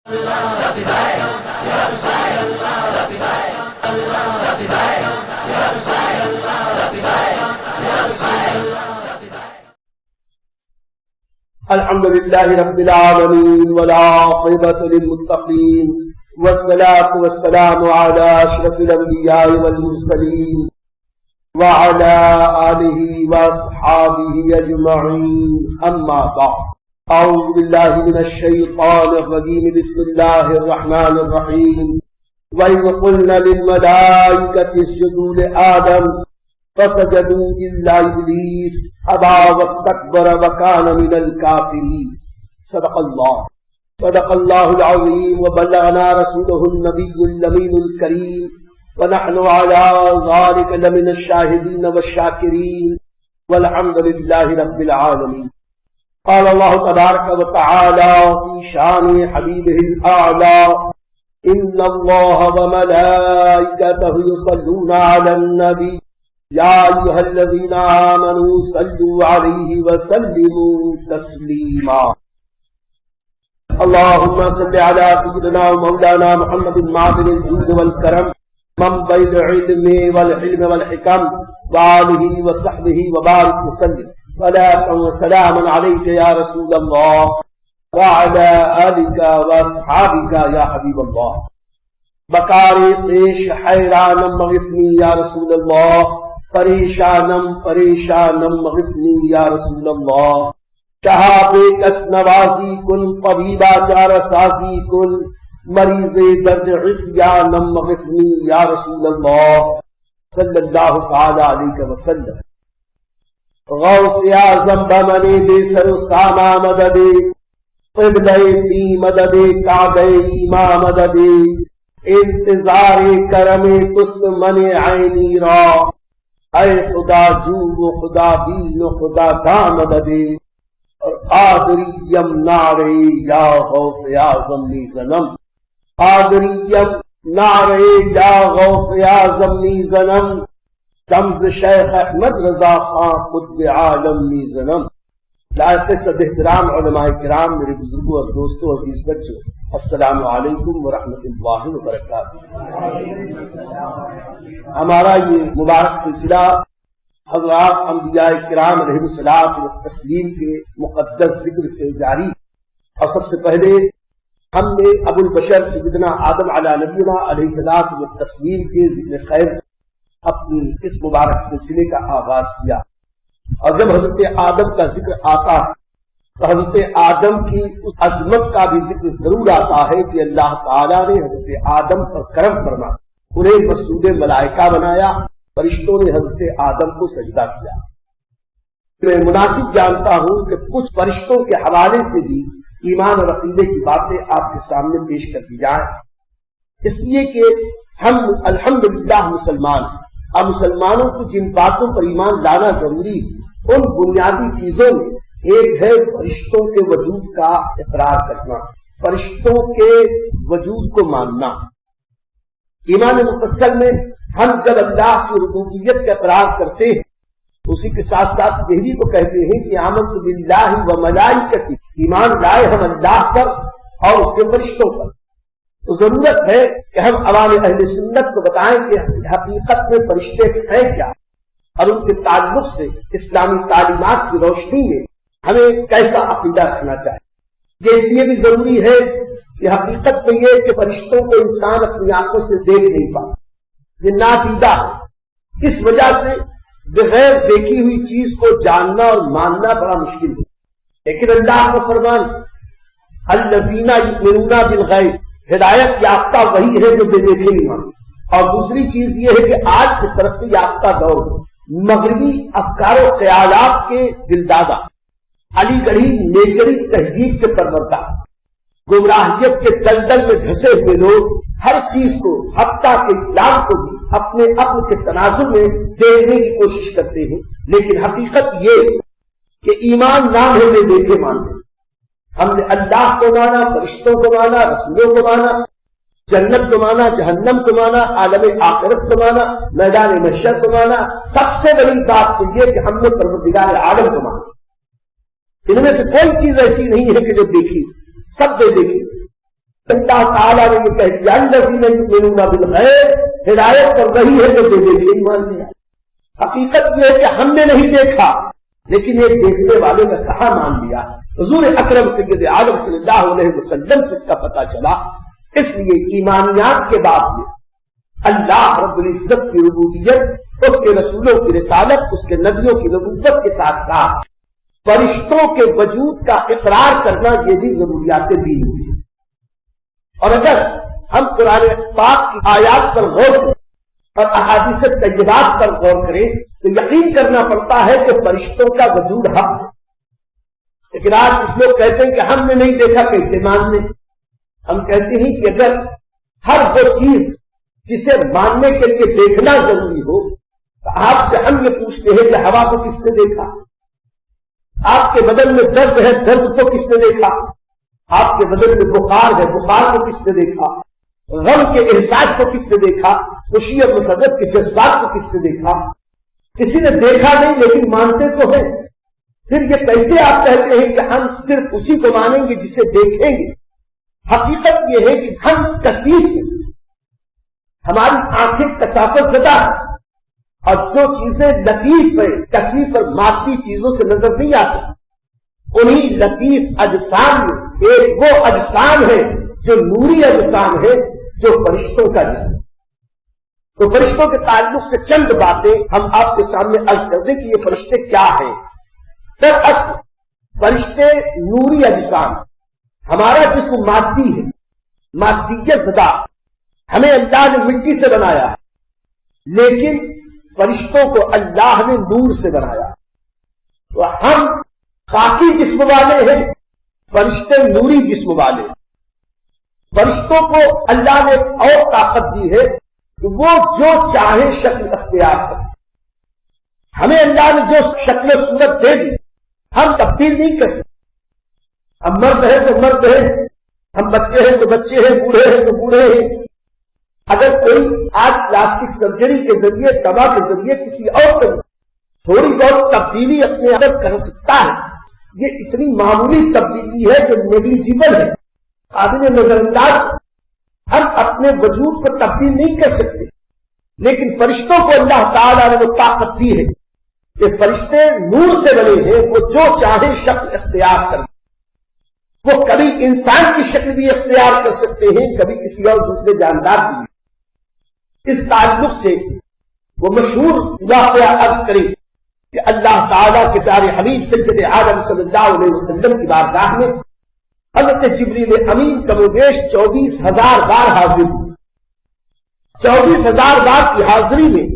الحمد لله رب العالمين والعاقبة للمتقين والصلاة والسلام على أشرف الأنبياء والمرسلين وعلى آله وأصحابه أجمعين أما بعد أعوذ بالله من الشيطان الرجيم بسم الله الرحمن الرحيم وإذ قلنا للملائكة اسجدوا لآدم فسجدوا إلا إبليس أبى واستكبر وكان من الكافرين صدق الله العظيم وبلغنا رسوله النبي الأمين الكريم ونحن على ذلك لمن الشاهدين والشاكرين والحمد لله رب العالمين. قال الله تبارك وتعالى في شان حبيبه الأعلى إن الله وملائكته يصلون على النبي يا أيها الذين آمنوا صلوا عليه وسلموا تسليما. اللهم صل على سيدنا ومولانا محمد معدن الجود والكرم منبع العلم والحلم والحكم وآله وصحبه وبارك وسلم صلاة وسلاما عليك يا رسول الله وعلى آلك وأصحابك يا حبيب الله. بکار پیش حیرانم مغفنی یا رسول اللہ پریشانم مغفنی یا رسول اللہ. شہاب کس نوازی کن طبیبہ چار سازی کن مریض درد عصیانم مغفنی یا رسول اللہ صلی اللہ تعالی علیہ وسلم. غوث اعظم بمن بے سر و ساما مدد قبلہ فی مدد کعبہ ایما مدد انتظار کرم تست من عینی را اے خدا جو و خدا بین و خدا دامد دے اور قادریم نعرے یا غوث اعظم نی زنم قادریم نعرے یا غوث اعظم نی زنم جمز شیخ احمد رضا خان قطب عالم نی زنم. لائق صد احترام علماء کرام میرے بزرگوں اور دوستوں عزیز بچوں السلام علیکم ورحمۃ اللہ وبرکاتہ. ہمارا یہ مبارک سلسلہ حضرات انبیاء کرام علیہ الصلوۃ والتسلیم کے مقدس ذکر سے جاری. اور سب سے پہلے ہم نے ابو البشر سیدنا آدم علی نبینا علیہ الصلوۃ والتسلیم کے ذکر خیر سے اپنی اس مبارک سلسلے کا آغاز کیا. اور جب حضرت آدم کا ذکر آتا ہے تو حضرت آدم کی اس عظمت کا بھی ذکر ضرور آتا ہے کہ اللہ تعالیٰ نے حضرت آدم پر کرم فرما انہیں مسجود ملائکہ بنایا. فرشتوں نے حضرت آدم کو سجدہ کیا. میں مناسب جانتا ہوں کہ کچھ فرشتوں کے حوالے سے بھی ایمان اور عقیدے کی باتیں آپ کے سامنے پیش کر دی جائیں، اس لیے کہ ہم الحمدللہ مسلمان ہیں. اب مسلمانوں کو جن باتوں پر ایمان لانا ضروری ہے ان بنیادی چیزوں میں ایک ہے فرشتوں کے وجود کا اقرار کرنا، فرشتوں کے وجود کو ماننا. ایمان مفصل میں ہم جب اللہ کی ربوبیت کا اقرار کرتے ہیں اسی کے ساتھ ساتھ یہ بھی تو کہتے ہیں کہ آمنت باللہ و ملائکتہ، ایمان لائے ہم اللہ پر اور اس کے فرشتوں پر. تو ضرورت ہے کہ ہم عوام اہل سنت کو بتائیں کہ حقیقت میں فرشتے ہیں کیا اور ان کے تعلق سے اسلامی تعلیمات کی روشنی میں ہمیں کیسا عقیدہ رکھنا چاہیے. یہ اس لیے بھی ضروری ہے کہ حقیقت میں یہ کہ فرشتوں کو انسان اپنی آنکھوں سے دیکھ نہیں پاتا، یہ نادیدہ ہے. اس وجہ سے بغیر دیکھی ہوئی چیز کو جاننا اور ماننا بڑا مشکل ہے. لیکن اللہ کا فرمان الذین یؤمنون بالغیب، ہدایت یافتہ وہی ہے جو بے دیکھے نہیں مانتے. اور دوسری چیز یہ ہے کہ آج کی ترقی یافتہ دور مغربی افکار و خیالات کے دلدادہ، علی گڑھی نیچری تہذیب کے پروردہ، گمراہیت کے دلدل میں دھسے ہوئے لوگ ہر چیز کو حتیٰ کہ اسلام کو بھی اپنے عقل کے تناظر میں دیکھنے کی کوشش کرتے ہیں. لیکن حقیقت یہ کہ ایمان نام ہے بے دیکھے مانتے. ہم نے اللہ کو مانا، فرشتوں کو مانا، رسولوں کو مانا، جنت کو مانا، جہنم کو مانا، عالم آخرت کو مانا، میدان محشر کو مانا. سب سے بڑی بات تو یہ کہ ہم نے پروردگار عالم کو مانا. ان میں سے کوئی چیز ایسی نہیں ہے کہ جو دیکھی، سب نے دیکھی. اللہ تعالیٰ نے یہ کہہ دیا الذین یؤمنون بالغیب، ہدایت پر وہی ہے جو دیکھ کے ایمان لیا۔ حقیقت یہ ہے کہ ہم نے نہیں دیکھا، لیکن یہ دیکھنے والے نے کہاں مان لیا؟ حضور اکرم سید عالم صلی اللہ علیہ وسلم سے اس کا پتہ چلا۔ اس لیے ایمانیات کے بعد میں اللہ رب العزت کی ربوبیت، اس کے رسولوں کی رسالت، اس کے نبیوں کی نبوت کے ساتھ ساتھ فرشتوں کے وجود کا اقرار کرنا، یہ بھی ضروریات دین ہے۔ اور اگر ہم قرآن پاک کی آیات پر غور کریں اور احادیث طیبات پر غور کریں تو یقین کرنا پڑتا ہے کہ فرشتوں کا وجود حق ہے۔ لیکن آج کچھ لوگ کہتے ہیں کہ ہم نے نہیں دیکھا، کیسے مان لیں؟ ہم کہتے ہیں کہ اگر ہر وہ چیز جسے ماننے کے لیے دیکھنا ضروری ہو تو آپ سے ہم یہ پوچھتے ہیں کہ ہوا کو کس نے دیکھا؟ آپ کے بدن میں درد ہے، درد کو کس نے دیکھا؟ آپ کے بدن میں بخار ہے، بخار کو کس نے دیکھا؟ غم کے احساس کو کس نے دیکھا؟ خوشی اور مسرت کے جذبات کو کس نے دیکھا؟ کسی نے دیکھا نہیں لیکن مانتے تو ہیں۔ پھر یہ کیسے آپ کہتے ہیں کہ ہم صرف اسی کو مانیں گے جسے دیکھیں گے؟ حقیقت یہ ہے کہ ہم کثیر ہیں، ہماری آنکھیں کثافت زدہ ہیں، اور جو چیزیں لطیف ہیں کثیر پر مادی چیزوں سے نظر نہیں آتی، انہی لطیف اجسام میں ایک وہ اجسام ہے جو نوری اجسام ہے، جو فرشتوں کا جسم۔ تو فرشتوں کے تعلق سے چند باتیں ہم آپ کے سامنے عرض کر دیں کہ یہ فرشتے کیا ہیں۔ دراصل فرشتے نوری اجسام، ہمارا جسم مادی ہے، مادیت زدہ، ہمیں اللہ نے مٹی سے بنایا ہے، لیکن فرشتوں کو اللہ نے نور سے بنایا۔ تو ہم خاکی جسم والے ہیں، فرشتے نوری جسم والے ہیں۔ فرشتوں کو اللہ نے اور طاقت دی ہے کہ وہ جو چاہے شکل اختیار کریں۔ ہمیں اللہ نے جو شکل و صورت دے دی ہم تبدیل نہیں کر سکتے۔ ہم مرد ہیں تو مرد ہیں، ہم بچے ہیں تو بچے ہیں، بوڑھے ہیں تو بوڑھے ہیں۔ اگر کوئی آج پلاسٹک سرجری کے ذریعے، دوا کے ذریعے کسی اور کو تھوڑی بہت تبدیلی اپنے اندر کر سکتا ہے، یہ اتنی معمولی تبدیلی ہے جو نیگلیجیبل ہے، قابل نظر انداز۔ ہم اپنے وجود کو تبدیل نہیں کر سکتے، لیکن فرشتوں کو اللہ تعالیٰ نے وہ طاقت دی ہے کہ فرشتے نور سے بنے ہیں، وہ جو چاہے شکل اختیار کریں۔ وہ کبھی انسان کی شکل بھی اختیار کر سکتے ہیں، کبھی کسی اور دوسرے جاندار کی۔ اس تعلق سے وہ مشہور واقعہ عرض کریں کہ اللہ تعالیٰ کے پیارے حبیب سید عالم صلی اللہ علیہ وسلم کی بارگاہ میں حضرت جبریل امین کم و بیش 24,000 بار حاضر ہوئے۔ 24,000 بار کی حاضری میں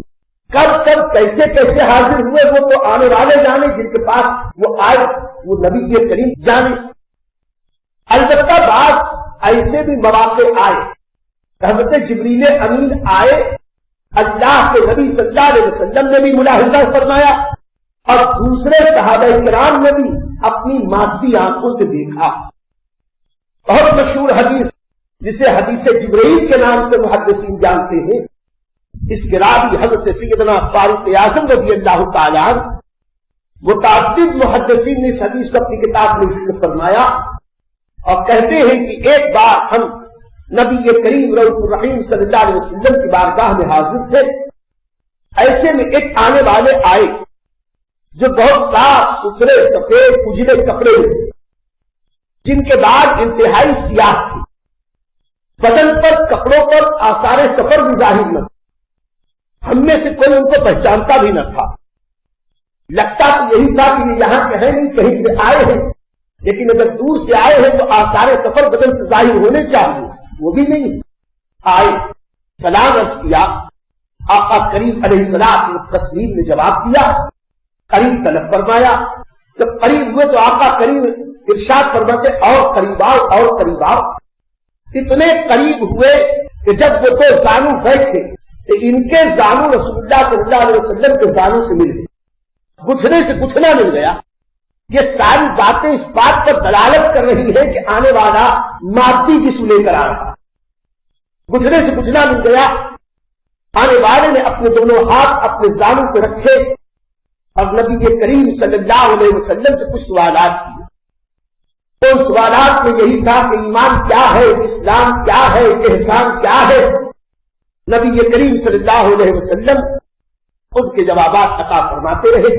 کب کب کیسے کیسے حاضر ہوئے وہ تو آنے والے جانے، جن کے پاس وہ آئے وہ نبی کریم جانے۔ البتہ بعض ایسے بھی مواقع آئے، حضرت جبریل امین آئے، اللہ کے نبی صلی اللہ علیہ وسلم نے بھی ملاحظہ فرمایا اور دوسرے صحابہ کرام نے بھی اپنی مادی آنکھوں سے دیکھا۔ بہت مشہور حدیث جسے حدیث جبرائیل کے نام سے محدثین جانتے ہیں، اس کے راوی حضرت سیدنا فاروق اعظم رضی اللہ تعالیٰ عنہ، متعدد محدثین نے اس حدیث کو اپنی کتاب میں ذکر فرمایا اور کہتے ہیں کہ ایک بار ہم نبی کریم رؤوف الرحیم صلی اللہ علیہ وسلم کی بارگاہ میں حاضر تھے۔ ایسے میں ایک آنے والے آئے جو بہت صاف ستھرے سفید اجلے کپڑے میں، جن کے بعد انتہائی سیاہ تھی، بدن پر کپڑوں پر آثار سفر بھی ظاہر نہ تھے، ہم میں سے کوئی ان کو پہچانتا بھی نہ تھا۔ لگتا تو یہی تھا کہ یہ یہاں کہیں نہیں، کہیں سے آئے ہیں، لیکن اگر دور سے آئے ہیں تو آثار سفر بدن سے ظاہر ہونے چاہیے، وہ بھی نہیں آئے۔ سلام عرض کیا، آقا کریم علیہ السلام تسلیم نے جواب دیا، قریب طلب فرمایا۔ جب قریب ہوئے تو آقا کریم ارشاد فرماتے اور قریب آؤ اور قریب آؤ۔ اتنے قریب ہوئے کہ جب وہ تو زانو بیٹھے کہ ان کے زانو رسول اللہ صلی اللہ علیہ وسلم کے زانو سے مل گئے، گھٹنے سے گھٹنا مل گیا۔ یہ ساری باتیں اس بات پر دلالت کر رہی ہے کہ آنے والا مادی جسم لے کر آ رہا، گھٹنے سے گھٹنا مل گیا۔ آنے والے نے اپنے دونوں ہاتھ اپنے زانو پہ رکھے اور نبی کریم صلی اللہ علیہ وسلم سے کچھ سوالات کیے۔ تو سوالات میں یہی تھا کہ ایمان کیا ہے، اسلام کیا ہے، احسان کیا ہے. نبی کریم صلی اللہ علیہ وسلم ان کے جوابات عطا فرماتے رہے.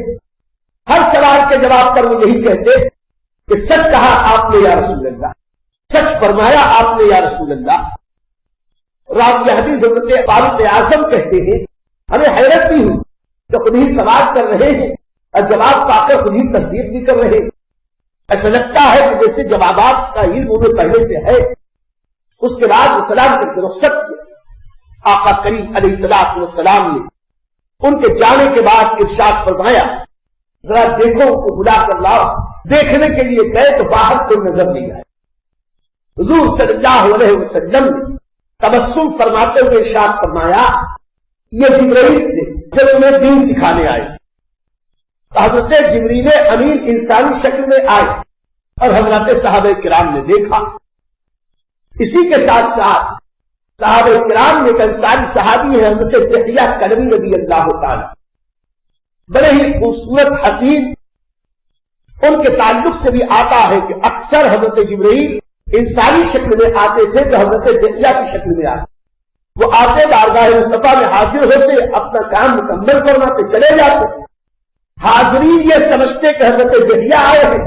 ہر سوال کے جواب پر وہ یہی کہتے کہ سچ کہا آپ نے یا رسول اللہ، سچ فرمایا آپ نے یا رسول اللہ. راوی حدیث حضرت فاروق اعظم کہتے ہیں ہمیں حیرت بھی ہوئی کہ خود ہی سوال کر رہے ہیں اور جواب پا کر خود ہی تصدیق بھی کر رہے ہیں. ایسا لگتا ہے کہ جیسے جوابات کا علم انہیں پہلے سے ہے. اس کے بعد وہ سلام کر کے رخصت کیا. آقا کریم علیہ الصلوۃ والسلام نے ان کے جانے کے بعد ارشاد فرمایا ذرا دیکھو ان کو بلا کر لاؤ. دیکھنے کے لیے گئے تو باہر کوئی نظر نہیں آئے. حضور صلی اللہ علیہ وسلم نے تبسم فرماتے ہوئے ارشاد فرمایا یہ جبرائیل تھے جو تمہیں دین سکھانے آئے. حضرت جبریل امین انسانی شکل میں آئے اور حضرت صحابہ کرام نے دیکھا. اسی کے ساتھ ساتھ صحابہ کرام میں ایک انصاری صحابی ہے حضرت دحیہ کلبی رضی اللہ تعالی، بڑے ہی خوبصورت حسین. ان کے تعلق سے بھی آتا ہے کہ اکثر حضرت جبرائیل انسانی شکل میں آتے تھے تو حضرت دحیہ کی شکل میں آتے. وہ آتے بارگاہ مصطفیٰ میں حاضر ہوتے، اپنا کام مکمل فرماتے چلے جاتے. حاضرین یہ سمجھتے کہ حضرت دحیہ آئے ہیں.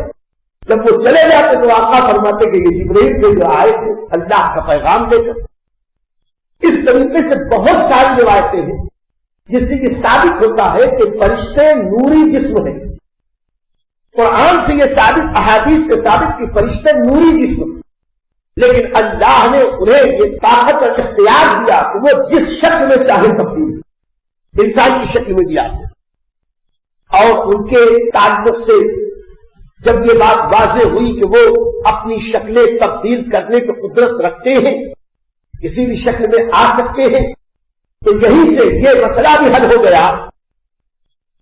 جب وہ چلے جاتے تو آقا فرماتے کہ یہ جبرائیل کے جو آئے تھے اللہ کا پیغام لے کر. اس طریقے سے بہت ساری روایتیں ہیں جس سے یہ ثابت ہوتا ہے کہ فرشتے نوری جسم ہیں. قرآن سے یہ ثابت، احادیث سے ثابت کہ فرشتے نوری جسم ہیں، لیکن اللہ نے انہیں یہ طاقت اور اختیار دیا کہ وہ جس شکل میں چاہے تبدیل انسان کی شکل میں دیا. اور ان کے تعلق سے جب یہ بات واضح ہوئی کہ وہ اپنی شکلیں تبدیل کرنے کی قدرت رکھتے ہیں، کسی بھی شکل میں آ سکتے ہیں، تو یہیں سے یہ مسئلہ بھی حل ہو گیا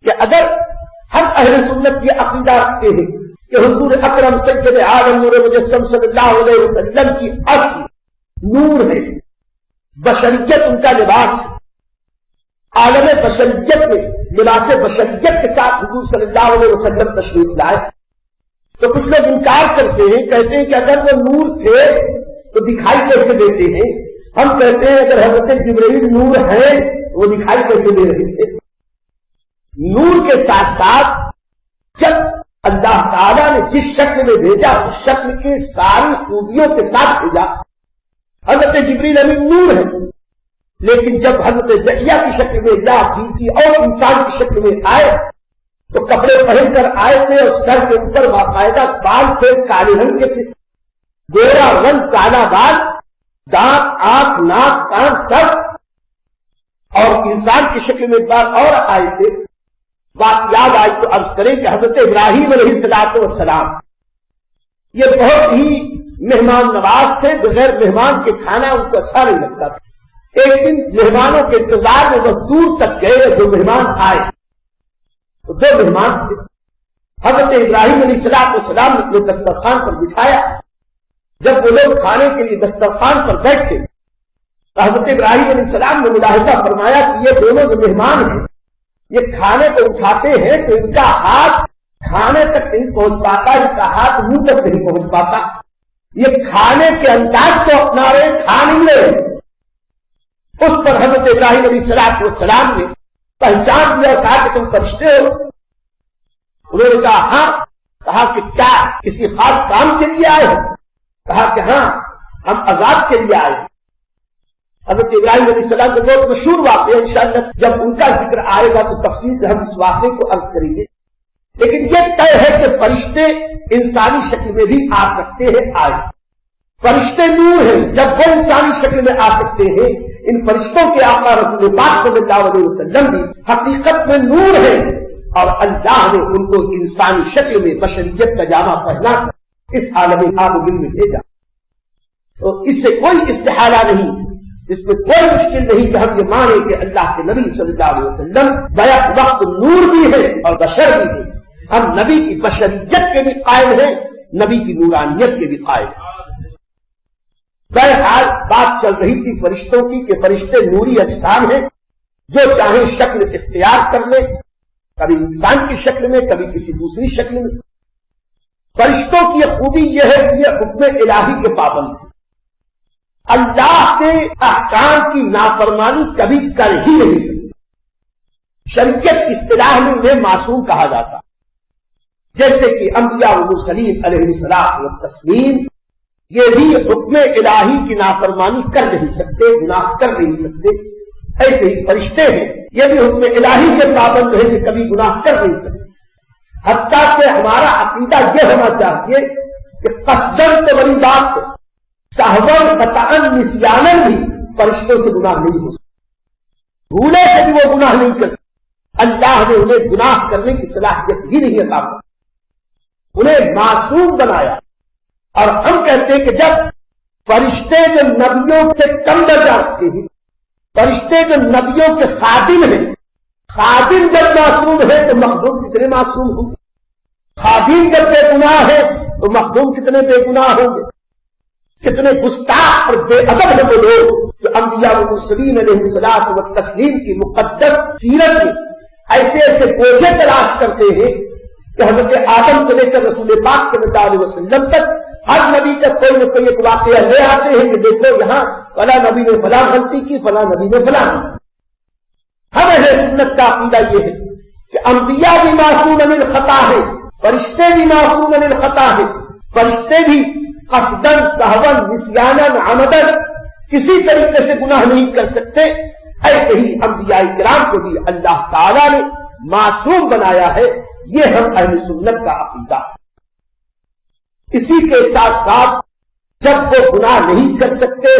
کہ اگر ہم اہل سنت یہ عقیدہ رکھتے ہیں کہ حضور اکرم سید عالم نور مجسم صلی اللہ علیہ وسلم کی اصل نور ہے، بشریت ان کا لباس ہے، عالم بشریت میں لباس بشریت کے ساتھ حضور صلی اللہ علیہ وسلم تشریف لائے، تو کچھ لوگ انکار کرتے ہیں، کہتے ہیں کہ اگر وہ نور تھے تو دکھائی کیسے دیتے ہیں. ہم کہتے ہیں اگر حضرت جبرائیل نور ہے وہ دکھائی کیسے دے رہے تھے. نور کے ساتھ ساتھ جب اللہ تعالیٰ نے جس شکل میں بھیجا اس شکل کی ساری خوبیوں کے ساتھ بھیجا. حضرت جبرائیل امین نور ہے، لیکن جب حضرت دحیہ کی شکل میں یا جیتی اور انسان کی شکل میں آئے تو کپڑے پہن کر آئے تھے اور سر کے اوپر باقاعدہ بال تھے کالے رنگ کے تھے، گورا رنگ کالا بال، دانت آنکھ ناک کان سر، اور انسان کی شکل میں ایک بار اور آئے تھے. بات یاد آئی تو عرض کریں کہ حضرت ابراہیم علیہ الصلوۃ والسلام یہ بہت ہی مہمان نواز تھے. بغیر مہمان کے کھانا ان کو اچھا نہیں لگتا تھا. ایک دن مہمانوں کے انتظار میں بہت دور تک گئے، جو مہمان آئے تو دو مہمان تھے. حضرت ابراہیم علیہ السلام نے اپنے دسترخوان پر بٹھایا. جب وہ لوگ کھانے کے لیے دسترخوان پر بیٹھے تو حضرت ابراہیم علیہ السلام نے ملاحظہ فرمایا کہ یہ دونوں جو مہمان ہیں یہ کھانے کو اٹھاتے ہیں تو ان کا ہاتھ کھانے تک نہیں پہنچ پاتا، ان کا ہاتھ منہ تک نہیں پہنچ پاتا. یہ کھانے کے انداز کو اپنا رہے، کھا نہیں رہے. اس پر حضرت ابراہیم علیہ السلام نے پہچان دیا، کہا کہ تم فرشتے ہو. انہوں نے کہا ہاں. کہا کہ کیا کسی خاص کام کے لیے آئے ہو؟ کہا کہ ہاں ہم عذاب کے لیے آئے. حضرت ابراہیم علیہ السلام کے بہت مشہور واقعہ، انشاءاللہ جب ان کا ذکر آئے گا تو تفصیل سے ہم اس واقعے کو عرض کریں گے. لیکن یہ طے ہے کہ فرشتے انسانی شکل میں بھی آ سکتے ہیں. آئے فرشتے نور ہیں، جب وہ انسانی شکل میں آ سکتے ہیں. ان فرشتوں کے آقا رسول پاک صلی اللہ علیہ وسلم بھی حقیقت میں نور ہیں، اور اللہ نے ان کو انسانی شکل میں بشریت کا جامہ پہنا کر اس عالم آبدل میں بھیجا. تو اس سے کوئی استحالہ نہیں، اس میں کوئی مشکل نہیں کہ ہم یہ مانیں کہ اللہ کے نبی صلی اللہ علیہ وسلم بیک وقت نور بھی ہے اور بشر بھی ہے. ہم نبی کی بشریت کے بھی قائل ہیں، نبی کی نورانیت کے بھی قائل ہیں. بہرحال بات چل رہی تھی فرشتوں کی کہ فرشتے نوری اجسام ہیں، جو چاہیں شکل اختیار کر لیں، کبھی انسان کی شکل میں کبھی کسی دوسری شکل میں. فرشتوں کی یہ خوبی یہ ہے کہ یہ حکم الہی کے پابند ہیں، اللہ کے احکام کی نافرمانی کبھی کر ہی نہیں سکتے۔ شریعت کی اصطلاح میں انہیں معصوم کہا جاتا، جیسے کہ انبیاء و مرسلین علیہ الصلوۃ والتسلیم یہ بھی حکم الہی کی نافرمانی کر نہیں سکتے، گناہ کر نہیں سکتے۔ ایسے ہی فرشتے ہیں، یہ بھی حکم الہی کے پابند ہیں کہ کبھی گناہ کر نہیں سکتے۔ حتیٰ کہ ہمارا عقیدہ یہ ہونا چاہیے کہ قصدن تو بڑی بات ہے، سہون خطأً نسیاناً بھی فرشتوں سے گناہ نہیں ہو سکتا، بھولے سے بھی وہ گناہ نہیں کر سکتے۔ اللہ نے انہیں گناہ کرنے کی صلاحیت ہی نہیں عطا کی، انہیں معصوم بنایا۔ اور ہم کہتے ہیں کہ جب فرشتے جو نبیوں سے کم درجہ رکھتے ہیں، فرشتے جو نبیوں کے خادم ہیں، خادم جب معصوم ہے تو مخدوم کتنے معصوم ہوں گے؟ خادم جب بے گناہ ہے تو مخدوم کتنے بے گناہ ہوں گے؟ کتنے گستاخ اور بے ادب ہیں وہ لوگ جو انبیاء و مرسلین علیہ الصلوۃ والتسلیم کی مقدس سیرت میں ایسے ایسے بوجھے تلاش کرتے ہیں کہ حضرت آدم سے لے کر رسول پاک صلی اللہ علیہ وسلم تک ہر نبی کا کوئی نہ کوئی ایک واقعہ لے آتے ہیں کہ دیکھو یہاں فلاں نبی نے فلاں غلطی کی، فلاں نبی نے فلاں۔ ہم اہل سنت کا عقیدہ یہ ہے کہ انبیاء بھی معصوم من الخطا ہے، فرشتے بھی معصوم من الخطا ہے، فرشتے بھی قصدن سہون نسیاناً عمدن کسی طریقے سے گناہ نہیں کر سکتے۔ ایسے ہی انبیاء کرام کو بھی اللہ تعالیٰ نے معصوم بنایا ہے، یہ ہم اہل سنت کا عقیدہ ہے۔ اسی کے ساتھ ساتھ جب وہ گناہ نہیں کر سکتے،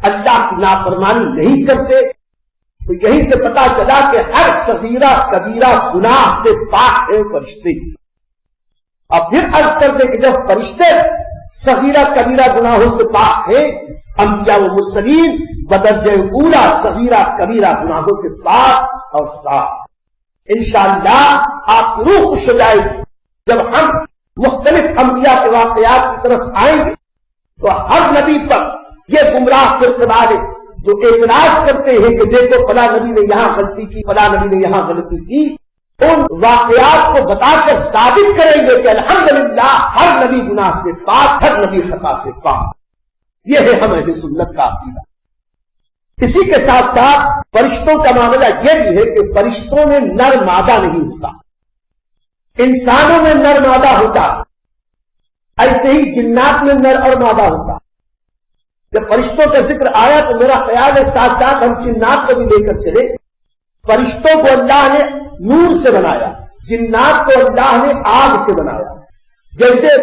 اللہ کی نافرمانی نہیں کرتے، تو یہی سے پتا چلا کہ ہر صغیرہ کبیرہ گناہ سے پاک ہے فرشتے۔ اور پھر عرض کر دیں کہ جب فرشتے صغیرہ کبیرہ گناہوں سے پاک ہیں، انبیاء و مرسلین بدرجہ اولا صغیرہ کبیرہ گناہوں سے پاک اور صاف۔ انشاءاللہ آپ کی روح خوش ہو جائے گی جب ہم مختلف انبیاء کے واقعات کی طرف آئیں گے تو ہر نبی پر یہ گمراہ فرقے والے جو اعتراض کرتے ہیں کہ دیکھو فلاں نبی نے یہاں غلطی کی، فلاں نبی نے یہاں غلطی کی، ان واقعات کو بتا کر ثابت کریں گے کہ الحمدللہ ہر نبی گناہ سے پاک، ہر نبی خطا سے پاک۔ یہ ہے ہم اہل سنت کا عقیدہ۔ اسی کے ساتھ ساتھ فرشتوں کا معاملہ یہ بھی ہے کہ فرشتوں میں نر مادہ نہیں ہوتا، انسانوں میں نر مادہ ہوتا، ایسے ہی جنات میں نر اور مادہ ہوتا۔ جب فرشتوں کا ذکر آیا تو میرا خیال ہے ساتھ ساتھ ہم جنات کو بھی لے کر چلے۔ فرشتوں کو اللہ نے نور سے بنایا، جنات کو اللہ نے آگ سے بنایا۔ جیسے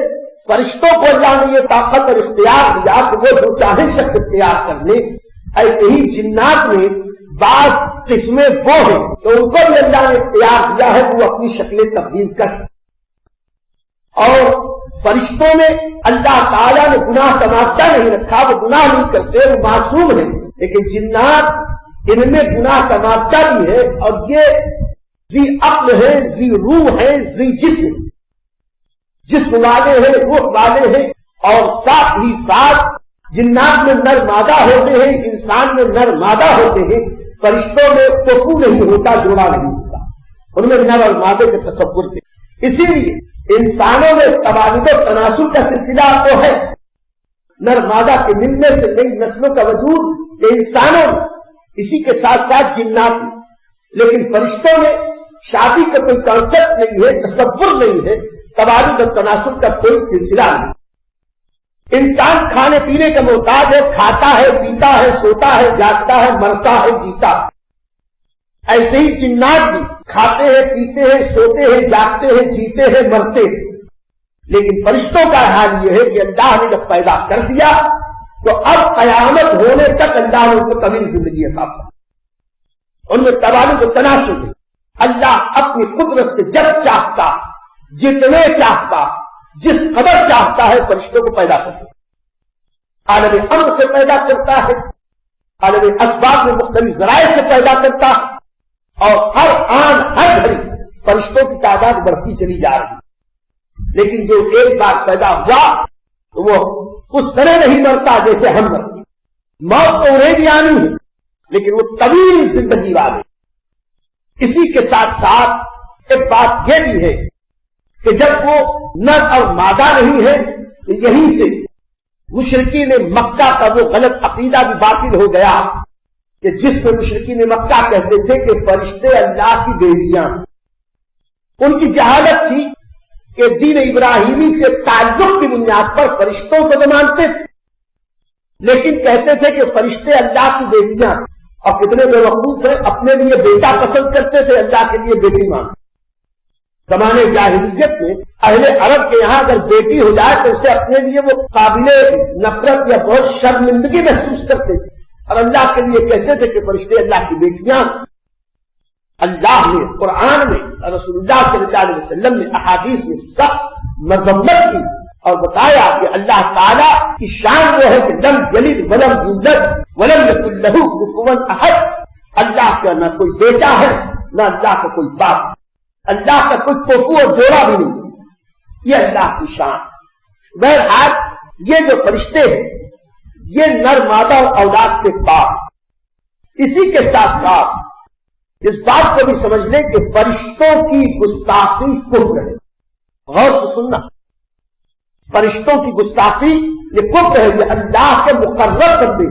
فرشتوں کو اللہ نے یہ طاقت اور اختیار دیا کہ وہ جو چاہے شخص اختیار کر لے، ایسے ہی جنات میں بعض قسمیں وہ ہیں تو ان کو بھی اللہ نے اختیار دیا ہے کہ وہ اپنی شکلیں تبدیل کر سکیں۔ اور فرشتوں میں اللہ تعالیٰ نے گناہ کا مادہ نہیں رکھا، وہ گناہ نہیں کرتے، وہ معصوم ہیں۔ لیکن جنات ان میں گناہ کا مادہ بھی ہے، اور یہ ذی عقل ہے، ذی روح ہے، ذی جسم والے ہیں، روح والے ہیں، اور ساتھ ہی ساتھ جنات میں نر مادہ ہوتے ہیں، انسان میں نر مادہ ہوتے ہیں۔ فرشتوں میں توفو نہیں ہوتا، جوڑا نہیں ہوتا، ان میں نر اور مادے کے تصور تھے۔ اسی لیے انسانوں میں تبادل و تناسل کا سلسلہ تو ہے، نر مادہ کے ملنے سے نئی نسلوں کا وجود یہ انسانوں میں، اسی کے ساتھ ساتھ جنات میں۔ لیکن فرشتوں میں شادی کا کوئی کانسیپٹ نہیں ہے، تصور نہیں ہے، تبادل و تناسل کا کوئی سلسلہ نہیں۔ انسان کھانے پینے کا محتاج ہے، کھاتا ہے، پیتا ہے، سوتا ہے، جاگتا ہے، مرتا ہے، جیتا ہے۔ ایسے ہی جنات بھی کھاتے ہیں، پیتے ہیں، سوتے ہیں، جاگتے ہیں، جیتے ہیں، مرتے ہیں۔ لیکن فرشتوں کا حال یہ ہے کہ اللہ نے جب پیدا کر دیا تو اب قیامت ہونے تک اللہ نے ان کو طویل زندگی عطا فرمائی۔ ان میں تبادل و تناسل ہے۔ اللہ اپنی قدرت سے جب چاہتا، جتنے چاہتا، جس قدر چاہتا ہے فرشتوں کو پیدا کرتا ہے۔ عالم امر سے پیدا کرتا ہے، عالم اسباب میں مختلف ذرائع سے پیدا کرتا ہے، اور ہر آن ہر گھڑی فرشتوں کی تعداد بڑھتی چلی جا رہی ہے۔ لیکن جو ایک بار پیدا ہوا تو وہ اس طرح نہیں مرتا جیسے ہم مرتے۔ موت تو انہیں بھی آنی ہے، لیکن وہ طویل زندگی والے۔ اسی کے ساتھ ساتھ ایک بات یہ بھی ہے کہ جب وہ نر اور مادہ نہیں ہے تو یہیں سے مشرکین مکہ کا وہ غلط عقیدہ بھی باطل ہو گیا کہ جس میں مشرکین مکہ کہتے تھے کہ فرشتے اللہ کی بیویاں. ان کی جہالت تھی کہ دین ابراہیمی سے تعلق کی بنیاد پر فرشتوں کو تو مانتے تھے لیکن کہتے تھے کہ فرشتے اللہ کی بیٹیاں. اور کتنے بیوقوف ہیں, اپنے لیے بیٹا پسند کرتے تھے, اللہ کے لیے بیٹی مانگتے. زمانے جاہلیت میں اہل عرب کے یہاں اگر بیٹی ہو جائے تو اسے اپنے لیے وہ قابل نفرت یا بہت شرمندگی محسوس کرتے تھے اور اللہ کے لیے کہتے تھے کہ فرشتے اللہ کی بیٹیاں. اللہ نے قرآن میں رسول اللہ صلی اللہ علیہ وسلم نے احادیث میں سخت مذمت کی اور بتایا کہ اللہ تعالیٰ کی شان وہ ہے کہ لم یلد ولم یولد ولم یکن لہ کفوا احد. اللہ کا نہ کوئی بیٹا ہے نہ اللہ کا کوئی باپ, اللہ کا کوئی پوپو اور جوڑا بھی نہیں. یہ اللہ کی شان. بہرحال یہ جو فرشتے ہیں یہ نر مادہ اور اولاد سے پاک. اسی کے ساتھ ساتھ اس بات کو بھی سمجھ لیں کہ فرشتوں کی گستاخی کفر ہے. غور سے سننا, فرشتوں کی گستاخی یہ کفر ہے. یہ اللہ کے مقرر بندے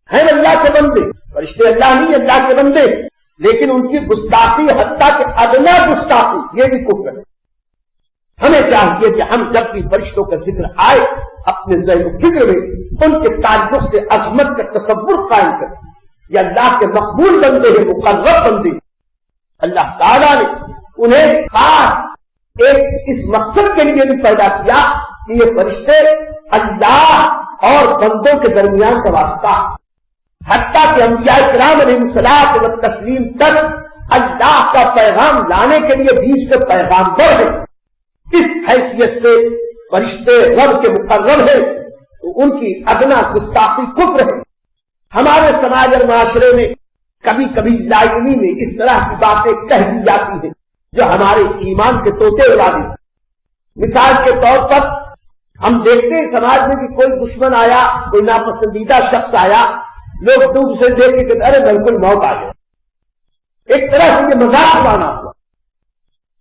ہیں, اللہ کے بندے. فرشتے اللہ نہیں, اللہ کے بندے, لیکن ان کی گستاخی حتیٰ کہ ادنا گستاخی یہ بھی کفر ہے. ہمیں چاہیے کہ ہم جب بھی فرشتوں کا ذکر آئے اپنے ذہن و فکر میں ان کے تعلق سے عظمت کا تصور قائم کریں. یہ اللہ کے مقبول بندے ہیں, مقرر بندے. اللہ تعالیٰ نے انہیں خاص ایک اس مقصد کے لیے بھی پیدا کیا کہ یہ فرشتے اللہ اور بندوں کے درمیان کا واسطہ, حتیٰ کہ انبیاء کرام علیہ الصلوۃ والتسلیم تک اللہ کا پیغام لانے کے لیے بیچ کے پیغامبر ہیں. اس حیثیت سے فرشتے رب کے مقرر ہیں تو ان کی ادنا گستاخی کفر ہے. ہمارے سماج اور معاشرے میں کبھی کبھی لائنی میں اس طرح کی باتیں کہہ دی جاتی ہیں جو ہمارے ایمان کے طوطے اڑا دی. مثال کے طور پر ہم دیکھتے ہیں سماج میں کہ کوئی دشمن آیا, کوئی ناپسندیدہ شخص آیا, لوگ دور سے دیکھ کے کہتے ارے بالکل موت آ گئے. ایک طرح سے یہ مذاق اڑانا ہوا.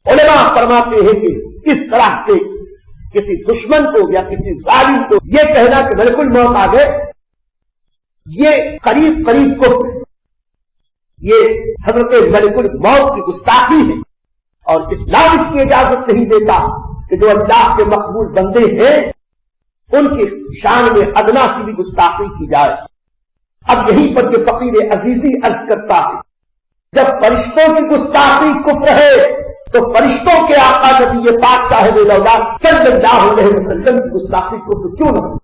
علماء فرماتے ہیں کہ اس طرح سے کسی دشمن کو یا کسی ظالم کو یہ کہنا کہ بالکل موت آ گئے, یہ قریب قریب کو یہ حضرت ملک الموت کی گستاخی ہے. اور اسلام اس کی اجازت نہیں دیتا کہ جو اللہ کے مقبول بندے ہیں ان کی شان میں ادنا سی بھی گستاخی کی جائے. اب یہیں پر جو فقیر عزیزی عرض کرتا ہے جب فرشتوں کی گستاخی کفر ہے تو فرشتوں کے آقا نبی پاک صاحب الاولاد صلی اللہ علیہ وسلم کی گستاخی کفر کیوں نہ ہو؟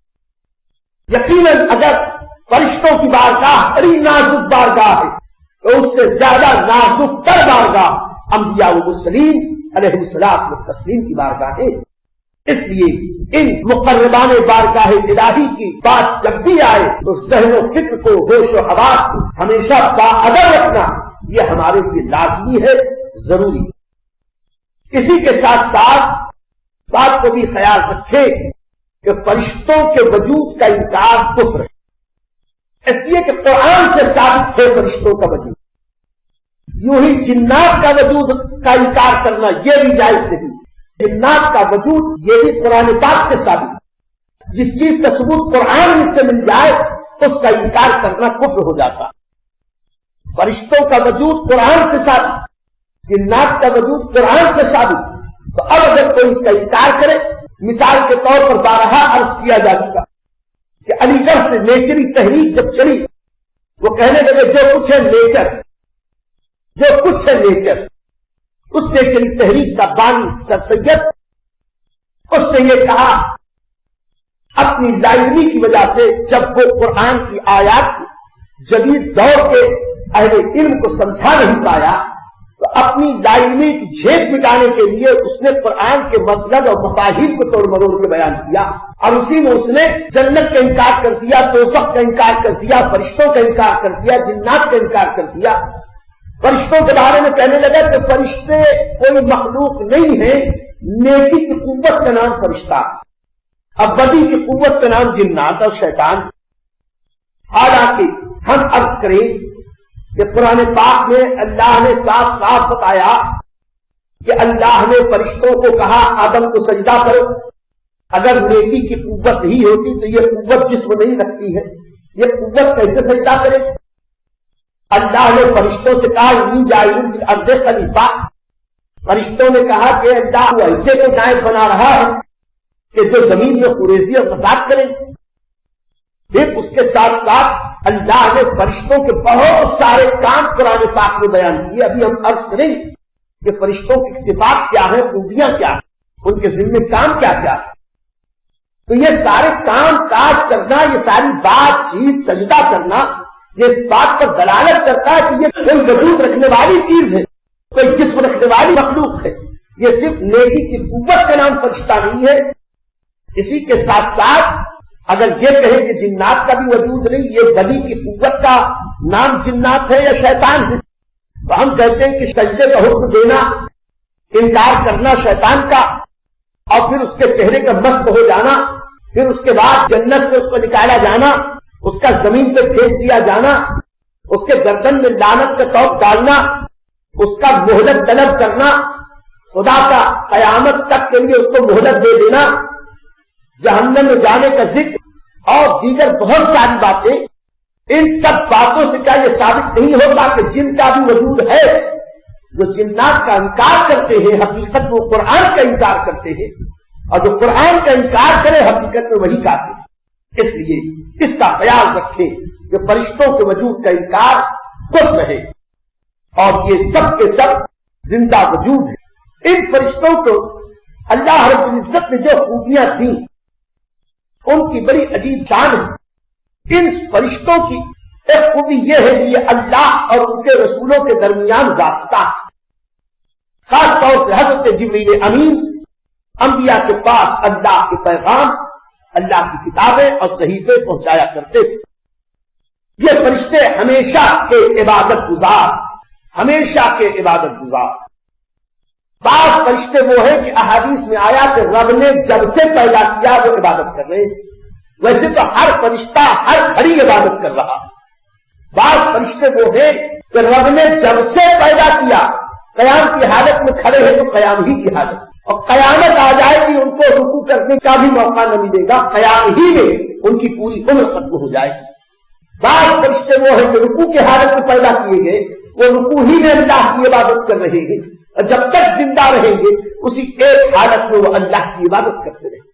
یقیناً اگر فرشتوں کی بارگاہ بڑی نازک بارگاہ ہے تو اس سے زیادہ نازک تر بارگاہ انبیاء و مرسلین علیہ الصلوۃ والتسلیم کی بارگاہ ہے. اس لیے ان مقربان بارگاہ الہی کی بات جب بھی آئے تو ذہن و فکر کو, ہوش و حواس کو ہمیشہ باادب رکھنا یہ ہمارے لیے لازمی ہے, ضروری. اسی کے ساتھ ساتھ بات کو بھی خیال رکھیں کہ فرشتوں کے وجود کا انکار کفر ہے. اس لیے کہ قرآن سے ثابت ہے فرشتوں کا وجود. یوں ہی جنات کا وجود کا انکار کرنا یہ بھی جائز نہیں. جنات کا وجود یہ بھی قرآن پاک سے ثابت ہے. جس چیز کا ثبوت قرآن سے مل جائے تو اس کا انکار کرنا کفر ہو جاتا. فرشتوں کا وجود قرآن سے ثابت, جنات کا وجود قرآن سے ثابت. تو اب اگر کوئی اس کا انکار کرے, مثال کے طور پر بارہا عرض کیا جا چکا کہ علی گڑھ سے نیچری تحریک جب چلی وہ کہنے لگے جو کچھ ہے نیچر, جو کچھ ہے نیچر. اس نیچری تحریک کا بانی سر سید اس نے یہ کہا اپنی لائبریری کی وجہ سے جب وہ قرآن کی آیات جدید دور کے اہل علم کو سمجھا نہیں پایا تو اپنی لائبریری کی جھیپ مٹانے کے لیے اس نے قرآن کے مطلب اور مفاہیم کو توڑ مروڑ کے بیان کیا اور اسی میں اس نے جنت کا انکار کر دیا, دوزخ کا انکار کر دیا, فرشتوں کا انکار کر دیا, جنات کا انکار کر دیا. فرشتوں کے بارے میں کہنے لگا کہ فرشتے کوئی مخلوق نہیں ہے, نیکی کی قوت کا نام فرشتہ, اب بدی کی قوت کا نام جنات اور شیطان. حالانکہ ہم عرض کریں کہ قرآن پاک میں اللہ نے صاف صاف بتایا کہ اللہ نے فرشتوں کو کہا آدم کو سجدہ کرو، اگر نیکی کی قوت ہی ہوتی تو یہ قوت جسم نہیں رکھتی ہے، یہ قوت کیسے سجدہ کرے؟ اللہ نے فرشتوں سے کہا انی جاعل فی الارض خلیفہ، فرشتوں نے کہا کہ اللہ کو ایسے کو نائب بنا رہا ہے کہ جو زمین میں قریزی اور فساد کرے۔ پھر اس کے ساتھ ساتھ اللہ نے فرشتوں کے بہت سارے کام قرآن پاک میں بیان کیے۔ ابھی ہم عرض کریں کہ فرشتوں کی صفات کیا ہیں، خوبیاں کیا ہیں، ان کے ذمہ کام کیا کیا ہے۔ تو یہ سارے کام کاج کرنا، یہ ساری بات چیت سجدہ کرنا، یہ اس بات پر دلالت کرتا ہے کہ یہ کوئی وجود رکھنے والی چیز ہے، کوئی جسم رکھنے والی مخلوق ہے، یہ صرف نیکی کی قوت کا نام فرشتہ نہیں ہے۔ اسی کے ساتھ ساتھ اگر یہ کہیں کہ جنات کا بھی وجود نہیں، یہ بدی کی قوت کا نام جنات ہے یا شیطان ہے، تو ہم کہتے ہیں کہ سجدے کا حکم دینا، انکار کرنا شیطان کا، اور پھر اس کے چہرے کا مست ہو جانا، پھر اس کے بعد جنت سے اس کو نکالا جانا، اس کا زمین پہ پھینک دیا جانا، اس کے گردن میں لعنت کا توق ڈالنا، اس کا مہلت طلب کرنا، خدا کا قیامت تک کے لیے اس کو مہلت دے دینا، جہنم میں جانے کا ذکر اور دیگر بہت ساری باتیں، ان سب باتوں سے کیا یہ ثابت نہیں ہوتا کہ جن کا بھی وجود ہے؟ جو جنات کا انکار کرتے ہیں حقیقت وہ قرآن کا انکار کرتے ہیں، اور جو قرآن کا انکار کرے حقیقت میں وہی کافر ہے۔ اس لیے اس کا خیال رکھیں کہ فرشتوں کے وجود کا انکار خود رہے، اور یہ سب کے سب زندہ وجود ہے۔ ان فرشتوں کو اللہ رب العزت نے جو خوبیاں تھیں ان کی بڑی عجیب شان ہے۔ ان فرشتوں کی ایک خوبی یہ ہے کہ یہ اللہ اور ان کے رسولوں کے درمیان واسطہ ہے۔ خاص طور سے حضرت جبریل امین انبیاء کے پاس اللہ کے پیغام، اللہ کی کتابیں اور صحیفے پہنچایا کرتے تھے۔ یہ فرشتے ہمیشہ کے عبادت گزار، ہمیشہ کے عبادت گزار۔ بعض فرشتے وہ ہیں کہ احادیث میں آیا کہ رب نے جب سے پیدا کیا وہ عبادت کر رہے ہیں، ویسے تو ہر فرشتہ ہر گھڑی عبادت کر رہا ہے۔ بعض فرشتے وہ ہیں کہ رب نے جب سے پیدا کیا قیام کی حالت میں کھڑے ہیں تو قیام ہی کی حالت، اور قیامت آ جائے گی ان کو رکوع کرنے کا بھی موقع نہ ملے گا، قیام ہی میں ان کی پوری عمر ختم ہو جائے گی۔ بعض فرشتے وہ ہیں کہ رکوع کی حالت میں پیدا کیے گئے، وہ رکوع ہی میں اللہ کی عبادت کر رہے ہیں، اور جب تک زندہ رہیں گے اسی ایک حالت میں وہ اللہ کی عبادت کرتے رہیں۔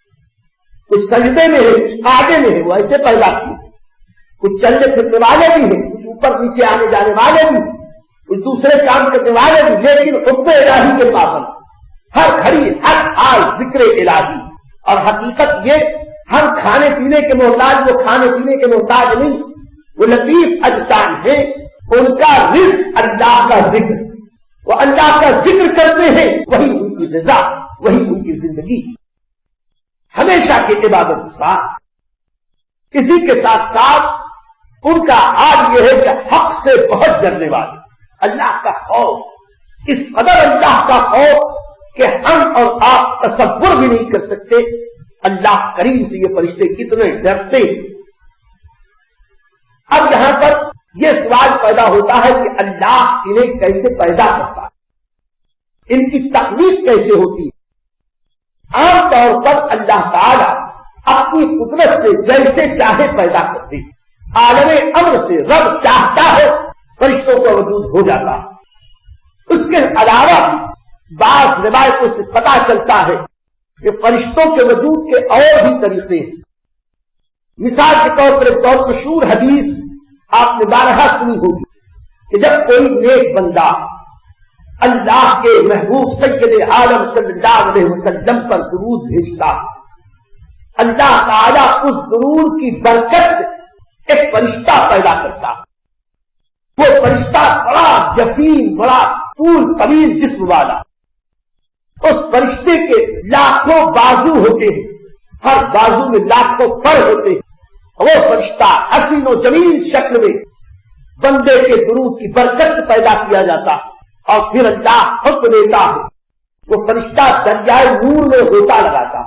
کچھ سجدے میں ہے، کچھ آگے میں ہے، وہ ایسے پیدا کیے، کچھ چلنے پھرنے والے بھی ہیں، کچھ اوپر نیچے آنے جانے والے بھی، کچھ دوسرے کام کرنے والے بھی، لیکن حکم الہی کے پابند، ہر گھڑی ہر حال ذکر الہی۔ اور حقیقت یہ ہم کھانے پینے کے محتاج، وہ کھانے پینے کے محتاج نہیں، وہ لطیف اجسام ہیں، ان کا رزق اللہ کا ذکر، وہ اللہ کا ذکر کرتے ہیں، وہی ان کی غذا، وہی ان کی زندگی، ہمیشہ کی عبادت گزار۔ اسی کے ساتھ ساتھ ان کا حال یہ ہے کہ حق سے بہت ڈرنے والے، اللہ کا خوف، اس قدر اللہ کا خوف کہ ہم اور آپ تصور بھی نہیں کر سکتے اللہ کریم سے یہ فرشتے کتنے ڈرتے ہیں۔ اب یہاں پر یہ سوال پیدا ہوتا ہے کہ اللہ انہیں کیسے پیدا کرتا ہے، ان کی تخلیق کیسے ہوتی ہے؟ عام طور پر اللہ تعالی اپنی قدرت سے جیسے چاہے پیدا کرتے ہیں، عالم امر سے رب چاہتا ہے فرشتوں کا وجود ہو جاتا ہے۔ اس کے علاوہ بعض روایتوں سے پتا چلتا ہے کہ فرشتوں کے وجود کے اور بھی طریقے ہیں۔ مثال کے طور پر ایک بہت مشہور حدیث آپ نے بارہا سنی ہوگی کہ جب کوئی نیک بندہ اللہ کے محبوب سید عالم صلی اللہ علیہ وسلم پر درود بھیجتا، اللہ تعالیٰ اس درود کی برکت سے ایک فرشتہ پیدا کرتا۔ وہ فرشتہ بڑا جسیم، بڑا طول طویل جسم والا، اس فرشتے کے لاکھوں بازو ہوتے ہیں، ہر بازو میں لاکھوں پر ہوتے ہیں، وہ فرشتہ حسین و جمیل شکل میں بندے کے درود کی برکت سے پیدا کیا جاتا، اور پھر اللہ حکم دیتا ہے وہ فرشتہ دریائے نور میں غوطہ لگاتا،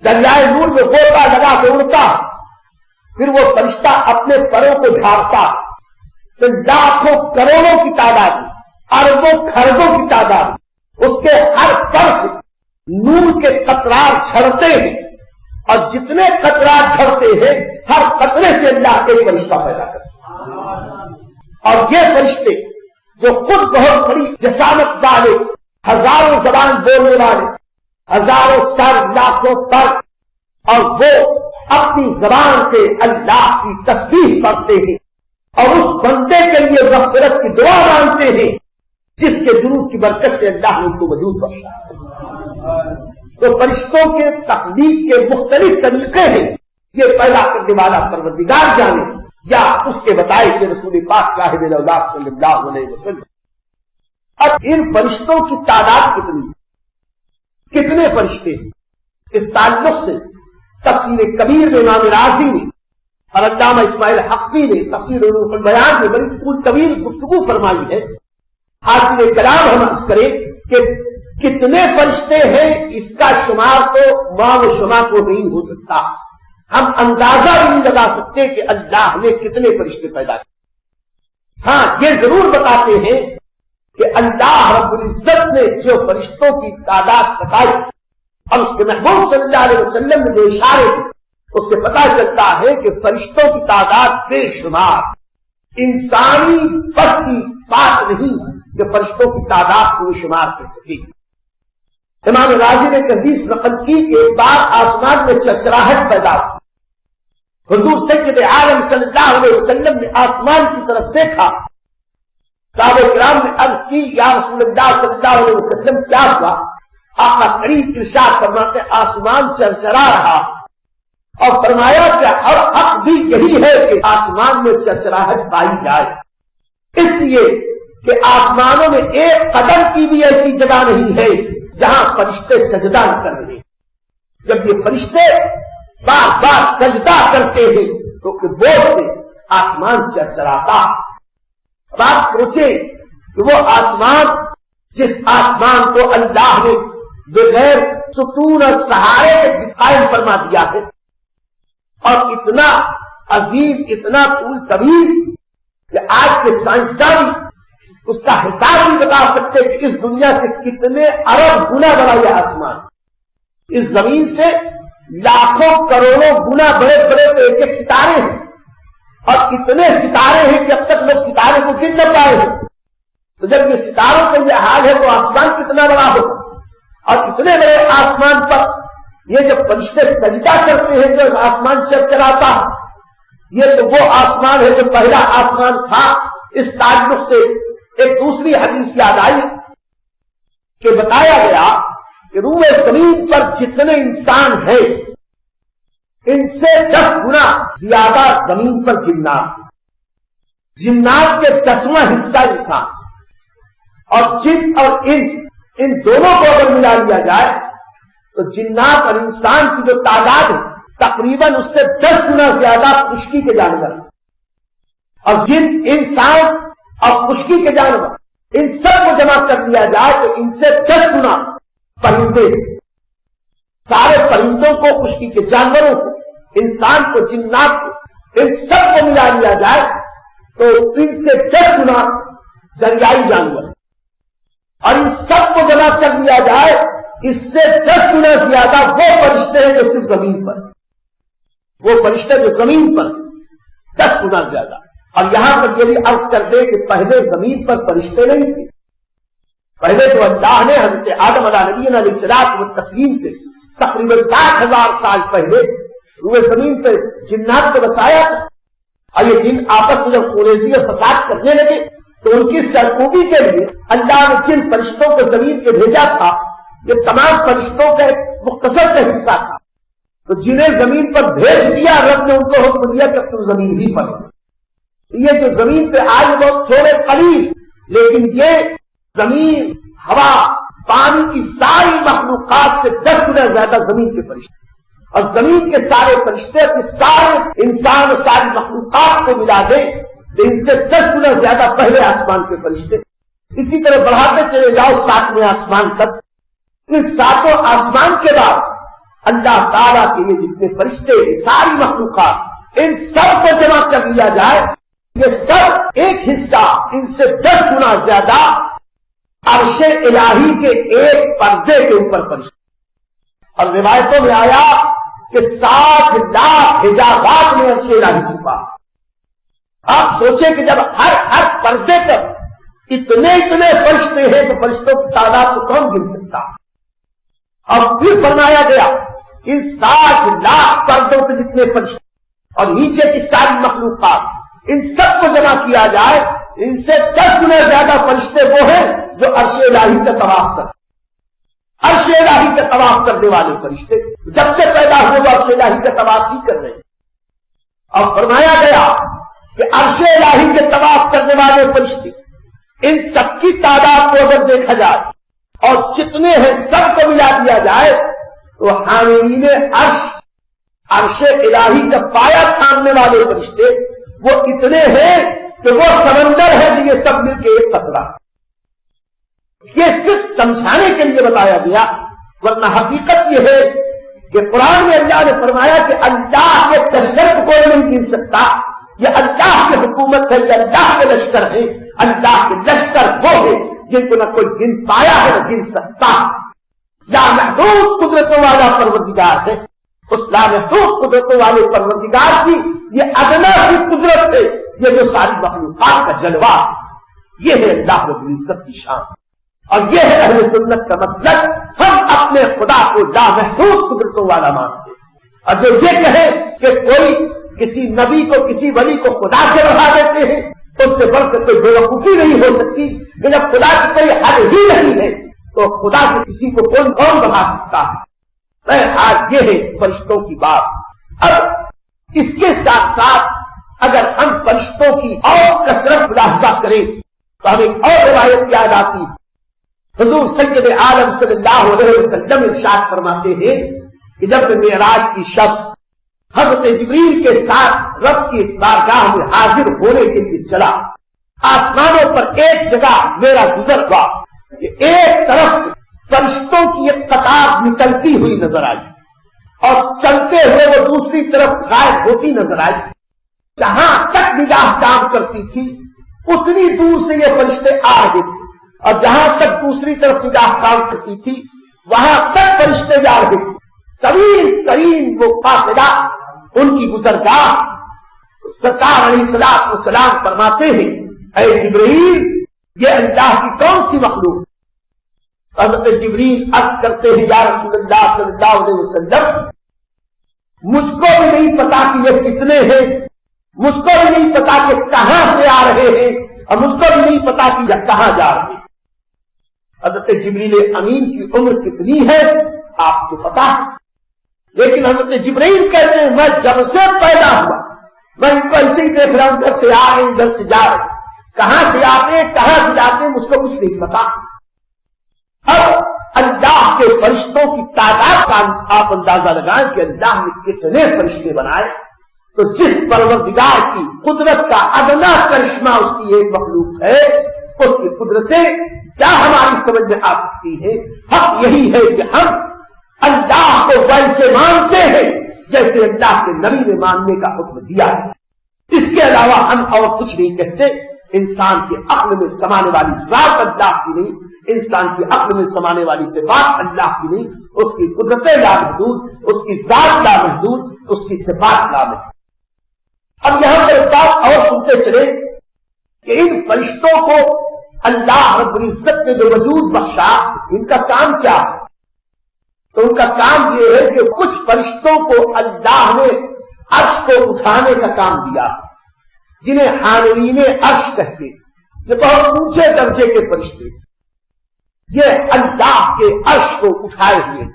دریائے نور میں غوطہ لگا کے اڑتا، پھر وہ فرشتہ اپنے پروں کو جھاڑتا، تو لاکھوں کروڑوں کی تعداد، اربوں خربوں کی تعداد اس کے ہر پر سے نور کے قطرات جھڑتے ہیں، اور جتنے قطرات جھڑتے ہیں ہر قطرے سے اللہ ایک فرشتہ پیدا کرتے ہیں۔ اور یہ فرشتے جو خود بہت بڑی جسامت والے، ہزاروں زبان بولنے والے، ہزاروں سر لاکھوں پر، اور وہ اپنی زبان سے اللہ کی تسبیح پڑھتے ہیں اور اس بندے کے لیے مغفرت کی دعا مانگتے ہیں جس کے درود کی برکت سے اللہ نے ان کو وجود بخشا ہے۔ تو فرشتوں کے تخلیق کے مختلف طریقے ہیں، یہ پیدا کرنے والا پروردگار جانے یا اس کے بتائے کہ رسول پاک صاحب اللہ صلی اللہ علیہ وسلم۔ اب ان فرشتوں کی تعداد کتنے فرشتے ہیں، اس تعلق سے تفسیر کبیر میں امام رازی نے اور علامہ اسماعیل حقی نے تفسیر روح البیان میں بڑی طویل گفتگو فرمائی ہے۔ حاصل کلام ہم عرض کریں کہ کتنے فرشتے ہیں اس کا شمار تو ماں و شما کو نہیں ہو سکتا، ہم اندازہ بھی نہیں لگا سکتے کہ اللہ نے کتنے فرشتے پیدا کیے۔ ہاں یہ ضرور بتاتے ہیں کہ اللہ رب العزت نے جو فرشتوں کی تعداد بتائی اور اس کے محبوب صلی اللہ علیہ وسلم نے جو اشارے اس سے پتہ چلتا ہے کہ فرشتوں کی تعداد بے شمار، انسانی بس کی بات نہیں کہ فرشتوں کی تعداد کو شمار کر سکے۔ امام راضی نے حدیث نقل کی کہ ایک بار آسمان میں چرچراہٹ پیدا ہوئی، حضور سید عالم صلی اللہ علیہ وسلم نے آسمان کی طرف دیکھا، صحابہ کرام نے عرض کی یا رسول اللہ صلی اللہ علیہ وسلم کیا ہوا؟ آقا کریم ارشاد فرماتے آسمان چرچرا رہا، اور فرمایا کہ ہر حق بھی یہی ہے کہ آسمان میں چرچراہٹ پائی جائے، اس لیے کہ آسمانوں میں ایک قدم کی بھی ایسی جگہ نہیں ہے جہاں فرشتے سجدہ نہ کر رہے۔ جب یہ فرشتے بار بار سجدہ کرتے ہیں تو بوجھ سے آسمان چرچراتا۔ اب آپ سوچیں کہ وہ آسمان جس آسمان کو اللہ نے بغیر ستون اور سہارے کے قائم فرما دیا ہے، اور اتنا عظیم، اتنا طویل کہ آج کے سائنسدان اس کا حساب نہیں بتا سکتے کہ اس دنیا سے کتنے ارب گنا بڑا یہ آسمان، اس زمین سے لاکھوں کروڑوں گنا بڑے بڑے تو ایک ایک ستارے ہیں، اور اتنے ستارے ہیں کہ اب تک لوگ ستارے کو گن نہ پائے ہیں۔ تو جب یہ ستاروں کا یہ حال ہے تو آسمان کتنا بڑا ہو، اور اتنے بڑے آسمان پر یہ جب فرشتے سجدہ کرتے ہیں جو آسمان چرچراتا ہے، یہ تو وہ آسمان ہے جو پہلا آسمان تھا۔ اس تعلق سے ایک دوسری حدیث یاد آئی کہ بتایا گیا کہ روئے زمین پر جتنے انسان ہیں ان سے 10 گنا زیادہ زمین پر جنات، جنات کے 10واں حصہ انسان، اور جن اور انس ان دونوں کو اگر ملا لیا جائے تو جنات اور انسان کی جو تعداد ہے تقریباً اس سے 10 گنا زیادہ خشکی کے جانور، اور جن انسان اور خشکی کے جانور ان سب کو جمع کر لیا جائے تو ان سے 10 گنا پرندے، سارے پرندوں کو، خشکی کے جانوروں کو، انسان کو، جنات کو، ان سب کو ملا لیا جائے تو ان سے 10 گنا دریائی جانور، اور ان سب کو جمع کر لیا جائے اس سے 10 گنا زیادہ وہ فرشتے ہیں جو صرف زمین پر، وہ فرشتے جو زمین پر 10 گنا زیادہ۔ اور یہاں پر یہ بھی عرض کر دے کہ پہلے زمین پر فرشتے نہیں تھے، پہلے تو اللہ نے حضرت آدم علیہ نبینا علیہ الصلوۃ والتسلیم سے تقریباً 60,000 سال پہلے روئے زمین پہ جنات کو بسایا تھا، اور یہ جن آپس میں جب خونریزی اور فساد کرنے لگے تو ان کی سرکوبی کے لیے اللہ نے جن فرشتوں کو زمین پہ بھیجا تھا یہ تمام فرشتوں کا ایک مختصر کا حصہ تھا، تو جنہیں زمین پر بھیج دیا رب نے ان کو حکم دیا کہ تم زمین ہی پر، یہ جو زمین پہ آج بہت تھوڑے قلیل، لیکن یہ زمین، ہوا، پانی کی ساری مخلوقات سے 10 گنا زیادہ زمین کے فرشتے، اور زمین کے سارے فرشتے کے سارے انسان اور ساری مخلوقات کو ملا دے تو ان سے 10 گنا زیادہ پہلے آسمان کے فرشتے۔ اسی طرح بڑھاتے چلے جاؤ 7ویں آسمان تک، ان 7 آسمان کے بعد اللہ تعالیٰ کے یہ جتنے فرشتے، ساری مخلوقات، ان سب کو جمع کر لیا جائے یہ سب ایک حصہ ان سے 10 گنا زیادہ عرش الہی کے ایک پردے کے اوپر فرشتے، اور روایتوں میں آیا کہ 60 لاکھ حجابات میں عرش الہی چھپا۔ آپ سوچیں کہ جب ہر پردے پر اتنے فرشتے ہیں تو فرشتوں کی تعداد کو کون گن سکتا؟ اور پھر فرمایا گیا ان 60 لاکھ پردوں کے جتنے فرشتے اور نیچے کی ساری مخلوقات، ان سب کو جمع کیا جائے، ان سے 10 گنا زیادہ فرشتے وہ ہیں جو عرش الہی کا طواف کرتے، عرش الہی کا طواف کرنے والے فرشتے جب سے پیدا ہوئے وہ عرش الہی کا طواف ہی کر رہے ہیں۔ اور فرمایا گیا کہ عرش الہی کے طواف کرنے والے فرشتے، ان سب کی تعداد کو اگر دیکھا جائے اور جتنے ہیں سب کو ملا دیا جائے تو حاملین عرش الہی کا پایا تھامنے والے فرشتے وہ اتنے ہیں کہ وہ سمندر ہے کہ یہ سب مل کے ایک قطرہ۔ یہ صرف سمجھانے کے لیے بتایا گیا، ورنہ حقیقت یہ ہے کہ قرآن میں اللہ نے فرمایا کہ اللہ کے تشدد کو نہیں گن سکتا، یہ اللہ کی حکومت ہے، یہ اللہ کے لشکر ہے، اللہ کے لشکر وہ ہے جن کو نہ کوئی گن پایا ہے نہ گن سکتا۔ لامحدود قدرتوں والا پروردگار ہے، اس لامحدود قدرتوں والے پروردگار کی یہ ادنا سی قدرت ہے، یہ جو ساری مخلوقات کا جلوہ، یہ ہے اللہ رب العزت کی شان، اور یہ ہے اہل سنت کا مطلب، ہم اپنے خدا کو لامحدود قدرتوں والا مانتے ہیں۔ اور جو یہ کہے کہ کوئی کسی نبی کو کسی ولی کو خدا سے بڑھا دیتے ہیں تو اس سے بڑھ کر کوئی بیوقوفی نہیں ہو سکتی، کہ جب خدا کی کوئی حد ہی نہیں ہے تو خدا سے کسی کو کون بنا سکتا ہے؟ آج یہ ہے فرشتوں کی بات۔ اب اس کے ساتھ ساتھ اگر ہم فرشتوں کی اور کثرت ملاحظہ کریں تو ہمیں اور روایت یاد آتی ہے۔ حضور سید عالم صلی اللہ علیہ وسلم ارشاد فرماتے ہیں کہ جب معراج کی شب حضرت جبریل کے ساتھ رب کی بارگاہ میں حاضر ہونے کے لیے چلا، آسمانوں پر ایک جگہ میرا گزر ہوا کہ ایک طرف فرشتوں کی ایک قطار نکلتی ہوئی نظر آئی اور چلتے ہوئے وہ دوسری طرف غائب ہوتی نظر آئی۔ جہاں تک نگاہ کام کرتی تھی اتنی دور سے یہ فرشتے آ رہے تھے، اور جہاں تک دوسری طرف نگاہ کام کرتی تھی وہاں تک فرشتے جا رہے تھے۔ ترین وہ فاصلہ ان کی گزرگاہ، سرکار علیہ الصلوۃ والسلام فرماتے ہیں اے جبریل یہ اللہ کی کون سی مخلوق؟ حضرت جبریل عرض کرتے ہیں یا رسول اللہ صلی اللہ علیہ وسلم مجھ کو بھی نہیں پتا کہ یہ کتنے ہیں، مجھ کو بھی نہیں پتا کہ کہاں سے آ رہے ہیں، اور مجھ کو بھی نہیں پتا کہ یہ کہاں جا رہے ہیں۔ حضرت جبریل امین کی عمر کتنی ہے آپ کو پتا ہے، لیکن حضرت جبریل کہتے ہیں میں جب سے پیدا ہوا میں ان کو ایسے ہی دیکھ رہا ہوں، ادھر سے آ رہے ہیں ادھر سے جا رہے ہیں، کہاں سے آتے ہیں کہاں سے جاتے ہیں مجھ کو کچھ نہیں پتا۔ اب اللہ کے فرشتوں کی تعداد کا آپ اندازہ لگائیں کہ اللہ نے کتنے فرشتے بنائے، تو جس پروردگار کی قدرت کا ادنا کرشمہ اس کی ایک مخلوق ہے، اس کی قدرتیں کیا ہماری سمجھ میں آ سکتی ہے؟ حق یہی ہے کہ ہم اللہ کو ویسے مانتے ہیں جیسے اللہ کے نبی نے ماننے کا حکم دیا ہے، اس کے علاوہ ہم اور کچھ نہیں کہتے۔ انسان کے عقل میں سمانے والی ذات اللہ کی نہیں، انسان کی عقل میں سمانے والی صفات اللہ کی نہیں، اس کی قدرتیں لامحدود، اس کی ذات لامحدود، اس کی صفات لامحدود۔ اب یہاں پر بات اور سنتے چلے کہ ان فرشتوں کو اللہ رب العزت نے جو وجود بخشا ان کا کام کیا ہے؟ تو ان کا کام یہ ہے کہ کچھ فرشتوں کو اللہ نے عرش کو اٹھانے کا کام دیا، جنہیں حاملین عرش کہتے ہیں، یہ بہت اونچے درجے کے فرشتے، یہ اللہ کے عرش کو اٹھائے ہوئے،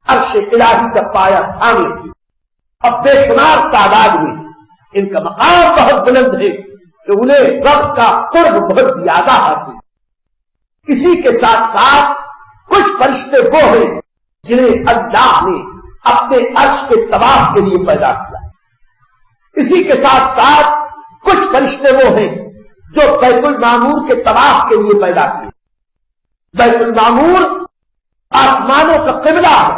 عرش الہی کا پایا تھامے ہوئے، اب بے شمار تعداد میں ان کا مقام بہت بلند ہے کہ انہیں رب کا قرب بہت زیادہ حاصل۔ اسی کے ساتھ ساتھ کچھ فرشتے وہ ہیں جنہیں اللہ نے اپنے عرش کے طواف کے لیے پیدا کیا، اسی کے ساتھ ساتھ کچھ فرشتے وہ ہیں جو بیت المعمور کے طواف کے لیے پیدا کیے۔ بیت المعمور آسمانوں کا قبلہ ہے،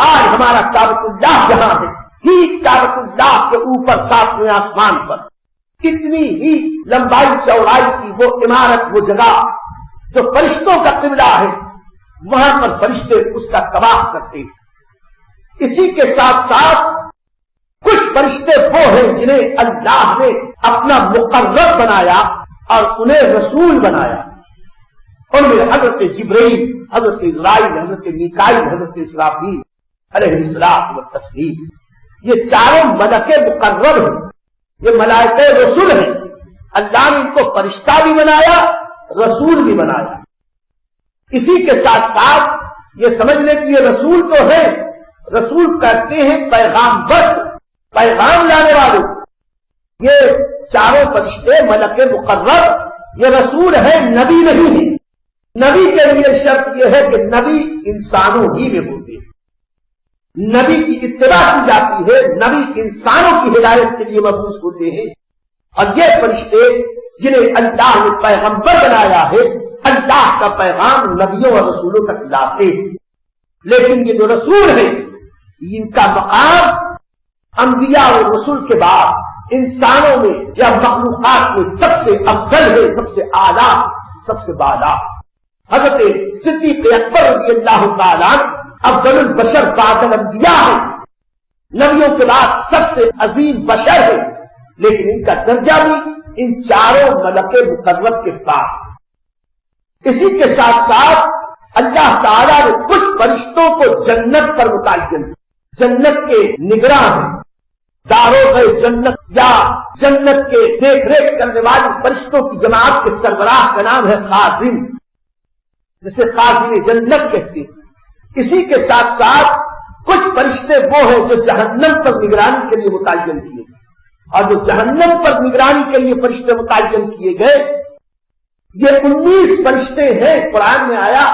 آج ہمارا کعبۃ اللہ جہاں ہے، ٹھیک کعبۃ اللہ کے اوپر 7ویں آسمان پر اتنی ہی لمبائی چوڑائی کی وہ عمارت، وہ جگہ جو فرشتوں کا قبلہ ہے وہاں پر فرشتے اس کا طواف کرتے ہیں۔ اسی کے ساتھ ساتھ کچھ فرشتے وہ ہیں جنہیں اللہ نے اپنا مقرب بنایا اور انہیں رسول بنایا، ان میں حضرت جبرائیل، حضرت اسرائیل، حضرت میکائیل، حضرت اسرافیل علیہ السلام و تسلیم، یہ چاروں ملک مقرب ہیں، یہ ملائکہ رسول ہیں۔ اللہ نے ان کو فرشتہ بھی بنایا، رسول بھی بنایا۔ اسی کے ساتھ ساتھ یہ سمجھ لیں کہ یہ رسول تو ہے، رسول کہتے ہیں پیغامبر، پیغام لانے والے۔ یہ چاروں فرشتے ملک مقرب یہ رسول ہے، نبی نہیں ہے۔ نبی کے لیے شرط یہ ہے کہ نبی انسانوں ہی میں ہوتے ہیں، نبی کی اتباع کی جاتی ہے، نبی انسانوں کی ہدایت کے لیے مبعوث ہوتے ہیں۔ اور یہ فرشتے جنہیں اللہ نے پیغمبر بنایا ہے، اللہ کا پیغام نبیوں اور رسولوں تک لاتے ہیں۔ لیکن یہ جو رسول ہیں ان کا مقام انبیاء اور رسول کے بعد انسانوں میں یا مخلوقات میں سب سے افضل ہے، سب سے اعلیٰ، سب سے بالا۔ حضرت صدیق اکبر رضی اللہ تعالیٰ افضل البشر بعد الانبیاء ہے، نبیوں کے بعد سب سے عظیم بشر ہے، لیکن ان کا درجہ بھی ان چاروں ملک مقرب کے بعد۔ اسی کے ساتھ ساتھ اللہ تعالیٰ نے کچھ فرشتوں کو جنت پر متعین، جنت کے نگراں ہیں، داروغ جنت یا جنت کے دیکھ ریکھ کرنے والے فرشتوں کی جماعت کے سربراہ کا نام ہے خازن، جسے خازن جنت کہتے ہیں۔ اسی کے ساتھ ساتھ کچھ فرشتے وہ ہیں جو جہنم پر نگرانی کے لیے متعین کیے، اور جو جہنم پر نگرانی کے لیے فرشتے متعین کیے گئے یہ 19 فرشتے ہیں۔ قرآن میں آیا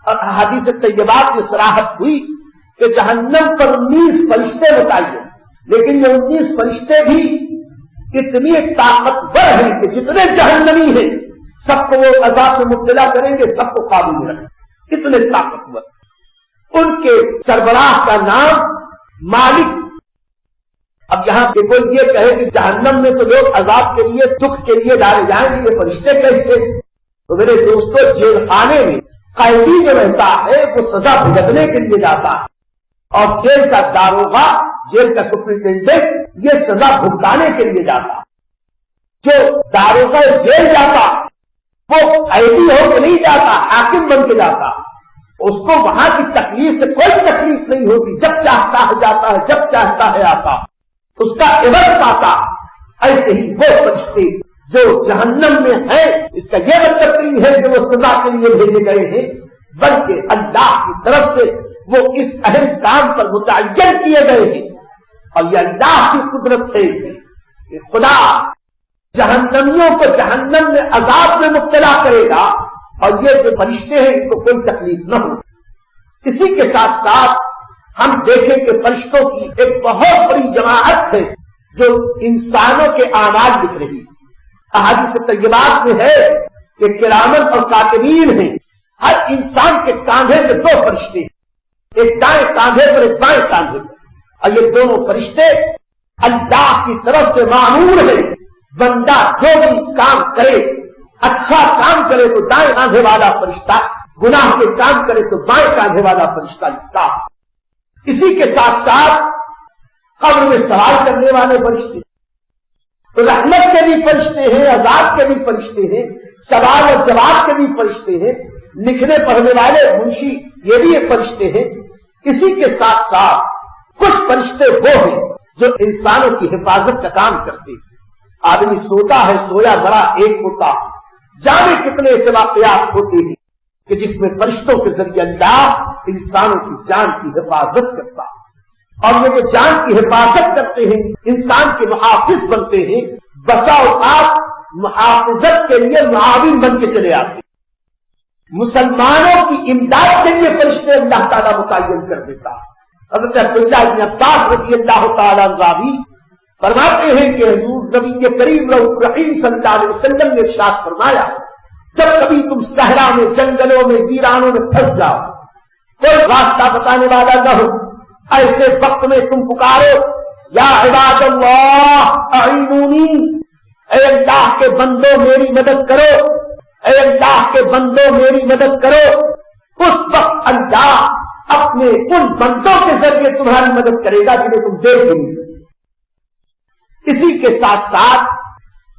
اور احادیث طیبات میں صراحت ہوئی کہ جہنم پر 19 فرشتے متعین، لیکن یہ 19 فرشتے بھی اتنی طاقتور ہیں کہ جتنے جہنمی ہیں سب کو وہ عذاب میں مبتلا کریں گے، سب کو قابو میں رکھیں، اتنے طاقتور۔ ان کے سربراہ کا نام مالک۔ اب یہاں پہ کوئی یہ کہے کہ جہنم میں تو لوگ عذاب کے لیے، دکھ کے لیے ڈالے جائیں گے، یہ فرشتے کیسے؟ تو میرے دوستو، جیل خانے میں قیدی جو رہتا ہے وہ سزا بھگتنے کے لیے جاتا ہے، اور جیل کا داروغہ، جیل کا سپرنٹینڈنٹ یہ سزا بھگتانے کے لیے جاتا ہے۔ جو داروغہ جیل جاتا وہ قیدی ہو کے نہیں جاتا، حاکم بن کے جاتا، اس کو وہاں کی تکلیف سے کوئی تکلیف نہیں ہوتی، جب چاہتا ہے جاتا ہے، جب چاہتا ہے آتا، اس کا عوض پاتا۔ ایسے ہی وہ فرشتے جو جہنم میں ہیں، اس کا یہ مطلب نہیں ہے کہ وہ سزا کے لیے بھیجے گئے ہیں، بلکہ اللہ کی طرف سے وہ اس اہم کام پر متعین کیے گئے ہیں، اور یہ اللہ کی قدرت ہے کہ خدا جہنمیوں کو جہنم میں عذاب میں مبتلا کرے گا، اور یہ جو فرشتے ہیں ان کو کوئی تکلیف نہ ہو۔ اسی کے ساتھ ساتھ ہم دیکھیں کہ فرشتوں کی ایک بہت بڑی جماعت ہے جو انسانوں کے اعمال لکھ رہی ہے۔ احادیث طیبات میں ہے کہ کرامن اور کاتبین ہیں، ہر انسان کے کاندھے پہ 2 فرشتے ہیں، ایک دائیں کاندھے پر، ایک بائیں کاندھے پر، اور یہ دونوں فرشتے اللہ کی طرف سے مامور ہیں۔ بندہ جو بھی کام کرے، اچھا کام کرے تو دائیں کاندھے والا فرشتہ، گناہ کے کام کرے تو بائیں کاندھے والا فرشتہ لکھتا۔ اسی کے ساتھ ساتھ قبر میں سوال کرنے والے فرشتے، تو رحمت کے بھی فرشتے ہیں، عذاب کے بھی فرشتے ہیں، سوال اور جواب کے بھی فرشتے ہیں، لکھنے پڑھنے والے منشی یہ بھی ایک فرشتے ہیں۔ اسی کے ساتھ ساتھ کچھ فرشتے وہ ہیں جو انسانوں کی حفاظت کا کام کرتے ہیں۔ آدمی سوتا ہے، سویا بڑا ایک ہوتا، جانے کتنے ایسے واقعات ہوتے ہیں کہ جس میں فرشتوں کے ذریعے اللہ انسانوں کی جان کی حفاظت کرتا، اور یہ جو جان کی حفاظت کرتے ہیں انسان کے محافظ بنتے ہیں، بسا اوقات محافظت کے لیے معاون بن کے چلے آتے ہیں۔ مسلمانوں کی امداد کے لیے فرشتے اللہ تعالیٰ متعین کر دیتا۔ حضرت عبداللہ بن عباس رضی اللہ تعالیٰ عنہ فرماتے ہیں کہ حضور نبی کریم رحیم صلی اللہ علیہ وسلم نے ارشاد فرمایا، جب کبھی تم صحرا میں، جنگلوں میں، ویرانوں میں پھنس جاؤ، کوئی راستہ بتانے والا نہ ہو، ایسے وقت میں تم پکارو یا عباد اللہ اعینونی، اے اللہ کے بندوں میری مدد کرو، اے اللہ کے کے بندوں میری مدد کرو، اس وقت اللہ اپنے ان بندوں کے ذریعے تمہاری مدد کرے گا جنہیں تم دیکھ بھی نہیں سکتے۔ اسی کے ساتھ ساتھ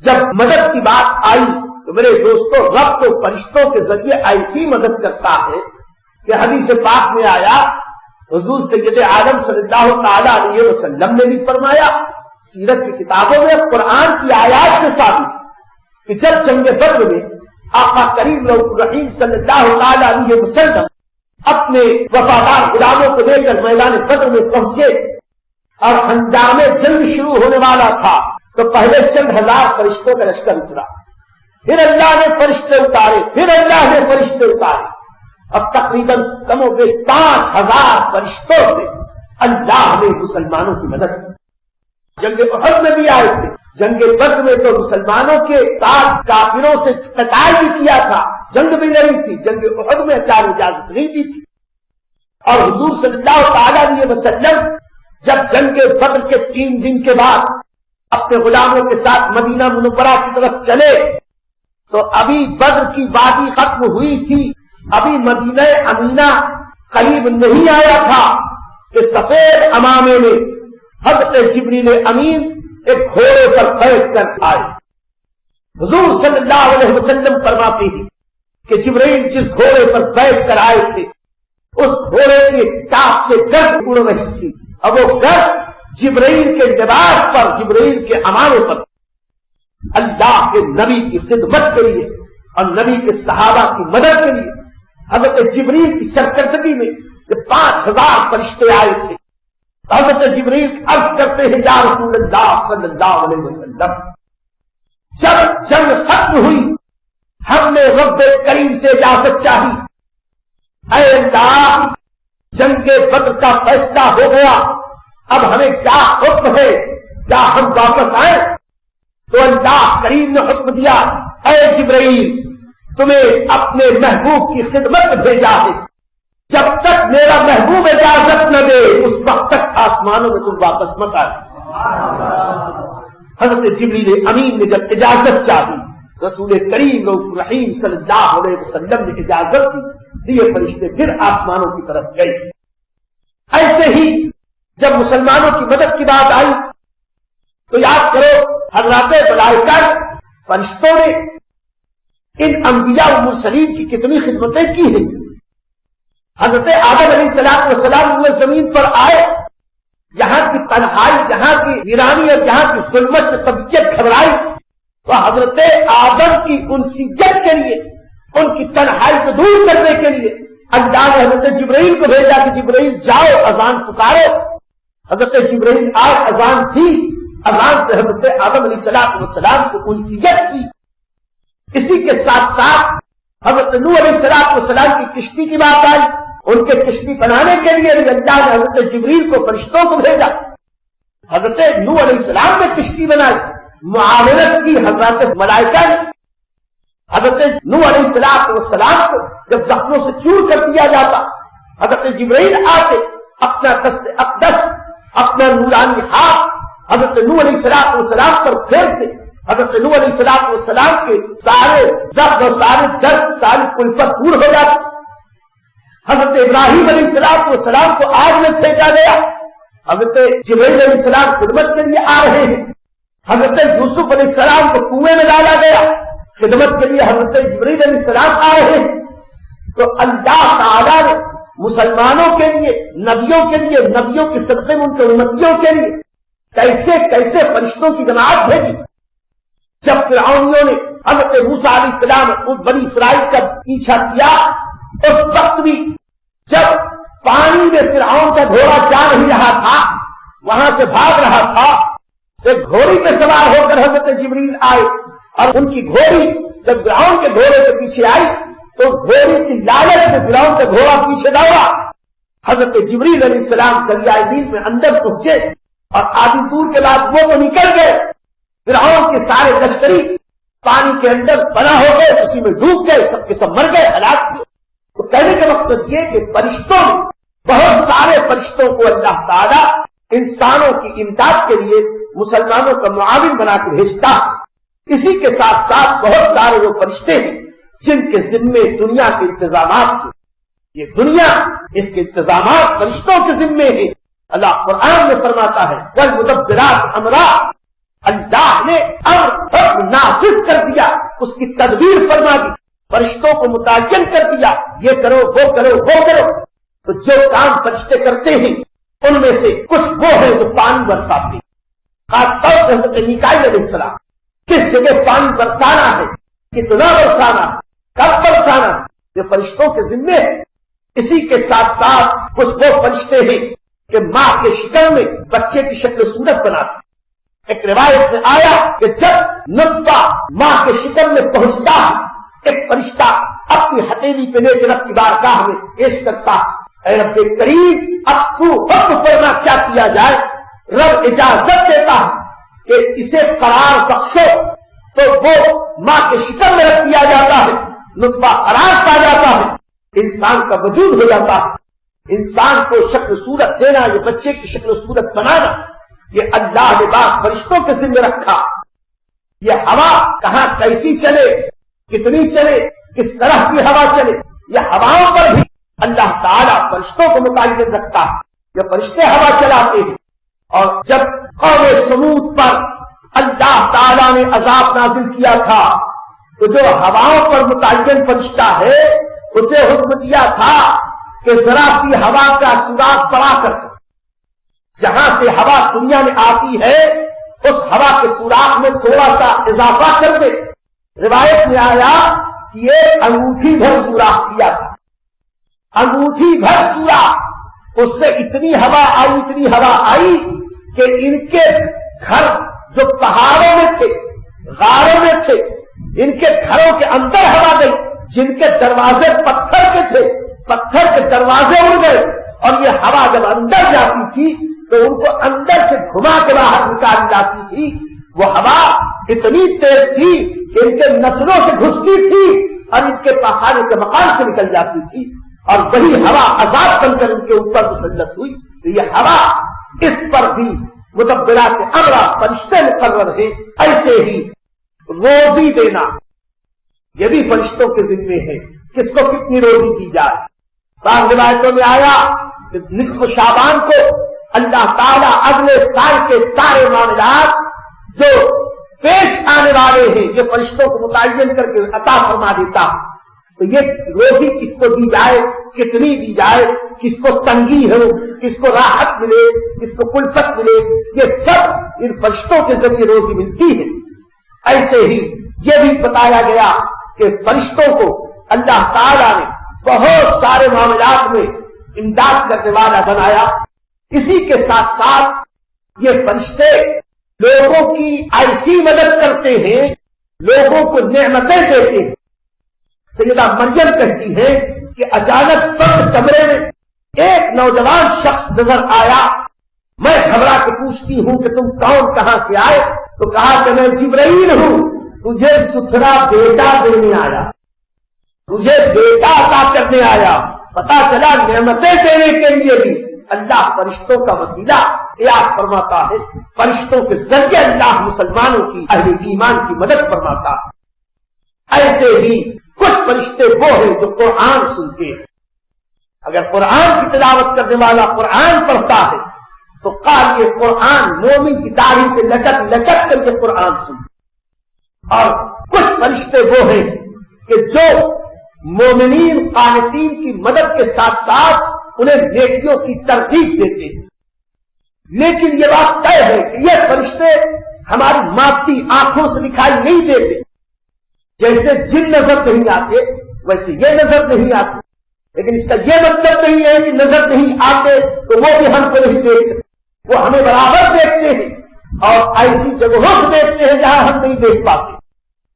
جب مدد کی بات آئی تو میرے دوستوں، رب تو فرشتوں کے ذریعے ایسی مدد کرتا ہے کہ حدیث پاک میں آیا، حضور سید عالم صلی اللہ تعالی علیہ وسلم نے بھی فرمایا، سیرت کی کتابوں میں قرآن کی آیات سے ثابت کہ جب جنگ بدر میں آقا کریم رؤوف الرحیم صلی اللہ تعالی علیہ وسلم اپنے وفادار غلاموں کو لے کر میدان بدر میں پہنچے اور انجام جنگ شروع ہونے والا تھا تو پہلے چند ہزار فرشتوں کا لشکر اترا، پھر اللہ نے فرشتے اتارے، پھر اللہ نے فرشتے اتارے، اب تقریباً کم و بیش 5000 فرشتوں سے اللہ نے مسلمانوں کی مدد کی۔ جنگ احد میں بھی آئے تھے، جنگ بدر میں تو مسلمانوں کے ساتھ کافروں سے قتال بھی کیا تھا، جنگ بھی لڑی تھی، جنگ احد میں چار اجازت نہیں دی تھی۔ اور حضور صلی اللہ تعالی علیہ وسلم جب جنگ بدر کے 3 دن کے بعد اپنے غلاموں کے ساتھ مدینہ منورہ کی طرف چلے تو ابھی بدر کی وادی ختم ہوئی تھی، ابھی مدینہ امینہ قریب نہیں آیا تھا کہ سفید امامے میں حضرت جبریل امین ایک گھوڑے پر بیٹھ کر آئے۔ حضور صلی اللہ علیہ وسلم فرماتے ہیں کہ جبریل جس گھوڑے پر بیٹھ کر آئے تھے اس گھوڑے کے ٹاپ سے گرد اڑ رہی تھی، اور وہ گرد جبریل کے لباس پر، جبریل کے امامے پر اللہ کے نبی کی خدمت کے لیے اور نبی کے صحابہ کی مدد کے لیے حضرت جبریل کی سرکردگی میں جب 5000 فرشتے آئے تھے، حضرت جبریل عرض کرتے ہیں یا رسول اللہ صلی اللہ علیہ وسلم، جب جنگ ختم ہوئی ہم نے رب کریم سے اجازت چاہی، اے اللہ جنگ بدر کا فیصلہ ہو گیا، اب ہمیں کیا حکم ہے، کیا ہم واپس آئیں؟ تو اللہ کریم نے حکم دیا، اے جبرائیل تمہیں اپنے محبوب کی خدمت میں بھیجا ہے، جب تک میرا محبوب اجازت نہ دے اس وقت تک آسمانوں میں تم واپس مت آئے۔ حضرت جبریل امین نے جب اجازت چاہی، رسول کریم رؤوف الرحیم صلی اللہ علیہ وسلم نے اجازت دی، یہ فرشتے پھر آسمانوں کی طرف گئے۔ ایسے ہی جب مسلمانوں کی مدد کی بات آئی تو یاد کرو حضرات ملائکہ فرشتوں نے ان انبیاء و مرسلین کی کتنی خدمتیں کی ہیں۔ حضرت آدم علیہ السلام وہ زمین پر آئے، یہاں کی تنہائی، یہاں کی ویرانی اور یہاں کی ظلمت سے طبیعت گھبرائی تو حضرت آدم کی انسیت کے لیے، ان کی تنہائی کو دور کرنے کے لیے اللہ نے حضرت جبرائیل کو بھیجا کہ جبرائیل جاؤ اذان پکارو۔ حضرت جبرائیل آج اذان تھی، اذان سے حضرت آدم علیہ السلام کو انسیت کی۔ اسی کے ساتھ ساتھ حضرت نوح علیہ السلام کی کشتی کی بات آئی، ان کے کشتی بنانے کے لیے اللہ نے حضرت جبریل کو فرشتوں کو بھیجا، حضرت نوح علیہ السلام نے کشتی بنائی، معاونت کی حضرت ملائکہ نے۔ حضرت نوح علیہ السلام کو جب زخموں سے چور کر دیا جاتا حضرت جبرائیل آتے، اپنا دست اقدس، اپنا نورانی ہاتھ حضرت نوح علیہ السلام پر پھیرتے، حضرت نوح علیہ السلام کے سارے درد اور سارے درد، ساری کلفت دور ہو جاتی۔ حضرت ابراہیم علیہ السلام کو آگ میں پھینکا گیا، حضرت جبرائیل علیہ السلام خدمت کے لیے آ رہے ہیں۔ حضرت یوسف علیہ السلام کو کنویں میں ڈالا گیا، خدمت کے لیے حضرت جبرائیل علیہ السلام آ رہے ہیں۔ تو اللہ تعالیٰ نے مسلمانوں کے لیے، نبیوں کے لیے، نبیوں کے صدقے میں ان کے امتیوں کے لیے کیسے کیسے فرشتوں کی جماعت بھیجی۔ جب فرعونیوں نے حضرت موسیٰ علیہ السلام بنی اسرائیل کا پیچھا کیا، اس وقت بھی جب پانی میں فرعون کا گھوڑا جا نہیں رہا تھا، وہاں سے بھاگ رہا تھا، ایک گھوڑی پہ سوار ہو کر حضرت جبریل آئے، اور ان کی گھوڑی جب فرعون کے گھوڑے کے پیچھے آئی تو گھوڑی کی لالچ میں فرعون کا گھوڑا پیچھے دوڑا۔ حضرت جبریل علیہ السلام دریائے نیل میں اندر پہنچے اور آدھی دور کے بعد وہ تو نکل گئے، فرعون کے سارے لشکری پانی کے اندر بنا ہو گئے، اسی میں ڈوب گئے، سب کے سب مر گئے، ہلاک ہوئے۔ تو کہنے کا مقصد یہ کہ فرشتوں، بہت سارے فرشتوں کو اللہ تعالیٰ انسانوں کی امداد کے لیے مسلمانوں کا معاون بنا کے بھیجتا۔ اسی کے ساتھ ساتھ بہت سارے وہ فرشتے ہیں جن کے ذمے دنیا کے انتظامات تھے. یہ دنیا اس کے انتظامات فرشتوں کے ذمے ہیں. اللہ قرآن میں فرماتا ہے والمدبرات امرا، اللہ نے امر نافذ کر دیا، اس کی تدبیر فرما دی، فرشتوں کو متعین کر دیا، یہ کرو وہ کرو وہ کرو. تو جو کام فرشتے کرتے ہیں ان میں سے کچھ وہ ہے جو پانی برساتے ہیں. خاص طور سے حضرت میکائیل علیہ السلام کس جگہ پانی برسانا ہے، کتنا برسانا ہے، کب برسانا ہے، یہ فرشتوں کے ذمے ہے. اسی کے ساتھ ساتھ کچھ وہ فرشتے ہیں کہ ماں کے شکل میں بچے کی شکل و صورت بناتے. ایک روایت میں آیا کہ جب نطفہ ماں کے شکل میں پہنچتا ہے ایک فرشتہ اپنی ہتھیلی پہ لے کے رب کی بارگاہ میں پیش کرتا ہے، اے رب کریم اب تو حکم کرنا کیا کیا جائے. رب اجازت دیتا ہے کہ اسے قرار بخشو، تو وہ ماں کے شکل میں رکھ دیا جاتا ہے، نطفہ قرار پا جاتا ہے، انسان کا وجود ہو جاتا ہے. انسان کو شکل صورت دینا، یہ بچے کی شکل صورت بنانا، یہ اللہ نے بات فرشتوں کے ذمہ رکھا. یہ ہوا کہاں کیسی چلے، کتنی چلے، کس طرح کی ہوا چلے، یہ ہواؤں پر بھی اللہ تعالیٰ فرشتوں کو متعین رکھتا ہے. یہ فرشتے ہوا چلاتے ہیں. اور جب قوم سمود پر اللہ تعالیٰ نے عذاب نازل کیا تھا تو جو ہواؤں پر متعین فرشتہ ہے اسے حکم دیا تھا کہ ذرا سی ہوا کا سراغ بڑھا کر جہاں سے ہوا دنیا میں آتی ہے اس ہوا کے سوراخ میں تھوڑا سا اضافہ کر دے. روایت میں آیا کہ یہ انگوٹھی بھر سوراخ کیا تھا، انگوٹھی بھر سوراخ. اس سے اتنی ہوا آئی کہ ان کے گھر جو پہاڑوں میں تھے، غاروں میں تھے، ان کے گھروں کے اندر ہوا گئی. جن کے دروازے پتھر کے تھے، پتھر کے دروازے اڑ گئے. اور یہ ہوا جب اندر جاتی تھی تو ان کو اندر سے گھما کے باہر نکال جاتی تھی. وہ ہوا اتنی تیز تھی کہ ان کے نسلوں سے گھستی تھی اور ان کے پہاڑوں کے مکان سے نکل جاتی تھی. اور وہی ہوا عذاب بن کر ان کے اوپر مسلط ہوئی. تو یہ ہوا اس پر بھی مدبرات امر فرشتے مقرر ہیں. ایسے ہی روزی دینا یہ بھی فرشتوں کے ذمے ہے، کس کو کتنی روزی دی جائے. بعض روایتوں میں آیا کہ نصف شعبان کو اللہ تعالیٰ اگلے سال کے سارے معاملات جو پیش آنے والے ہیں یہ فرشتوں کو متعین کر کے عطا فرما دیتا. تو یہ روزی کس کو دی جائے، کتنی دی جائے، کس کو تنگی ہو، کس کو راحت ملے، کس کو کلفت ملے، یہ سب ان فرشتوں کے ذریعے روزی ملتی ہے. ایسے ہی یہ بھی بتایا گیا کہ فرشتوں کو اللہ تعالیٰ نے بہت سارے معاملات میں امداد کرنے والا بنایا. اسی کے ساتھ ساتھ یہ فرشتے لوگوں کی ایسی مدد کرتے ہیں، لوگوں کو نعمتیں دیتے ہیں. سیدہ مریم کہتی ہے کہ اچانک بند کمرے میں ایک نوجوان شخص نظر آیا. میں گھبرا کے پوچھتی ہوں کہ تم کون، کہاں سے آئے؟ تو کہا کہ میں جبرائیل ہوں، تجھے ستھرا بیٹا دینے آیا، تجھے بیٹا عطا کرنے آیا. پتا چلا نعمتیں دینے کے لیے بھی اللہ فرشتوں کا وسیلہ اختیار فرماتا ہے. فرشتوں کے ذریعے اللہ مسلمانوں کی، اہل ایمان کی مدد فرماتا ہے. ایسے ہی کچھ فرشتے وہ ہیں جو قرآن سنتے ہیں. اگر قرآن کی تلاوت کرنے والا قرآن پڑھتا ہے تو قاری قرآن مومن کی داڑھی سے لچک کر کے قرآن سنتے. اور کچھ فرشتے وہ ہیں کہ جو مومنین قانتین کی مدد کے ساتھ ساتھ انہیں نیکیوں کی ترغیب دیتے ہیں. لیکن یہ بات طے ہے کہ یہ فرشتے ہماری مادی آنکھوں سے دکھائی نہیں دیتے. جیسے جن نظر نہیں آتے ویسے یہ نظر نہیں آتے. لیکن اس کا یہ مطلب نہیں ہے کہ نظر نہیں آتے تو وہ بھی ہم کو نہیں دیکھ سکتے. وہ ہمیں برابر دیکھتے ہیں اور ایسی جگہوں سے دیکھتے ہیں جہاں ہم نہیں دیکھ پاتے.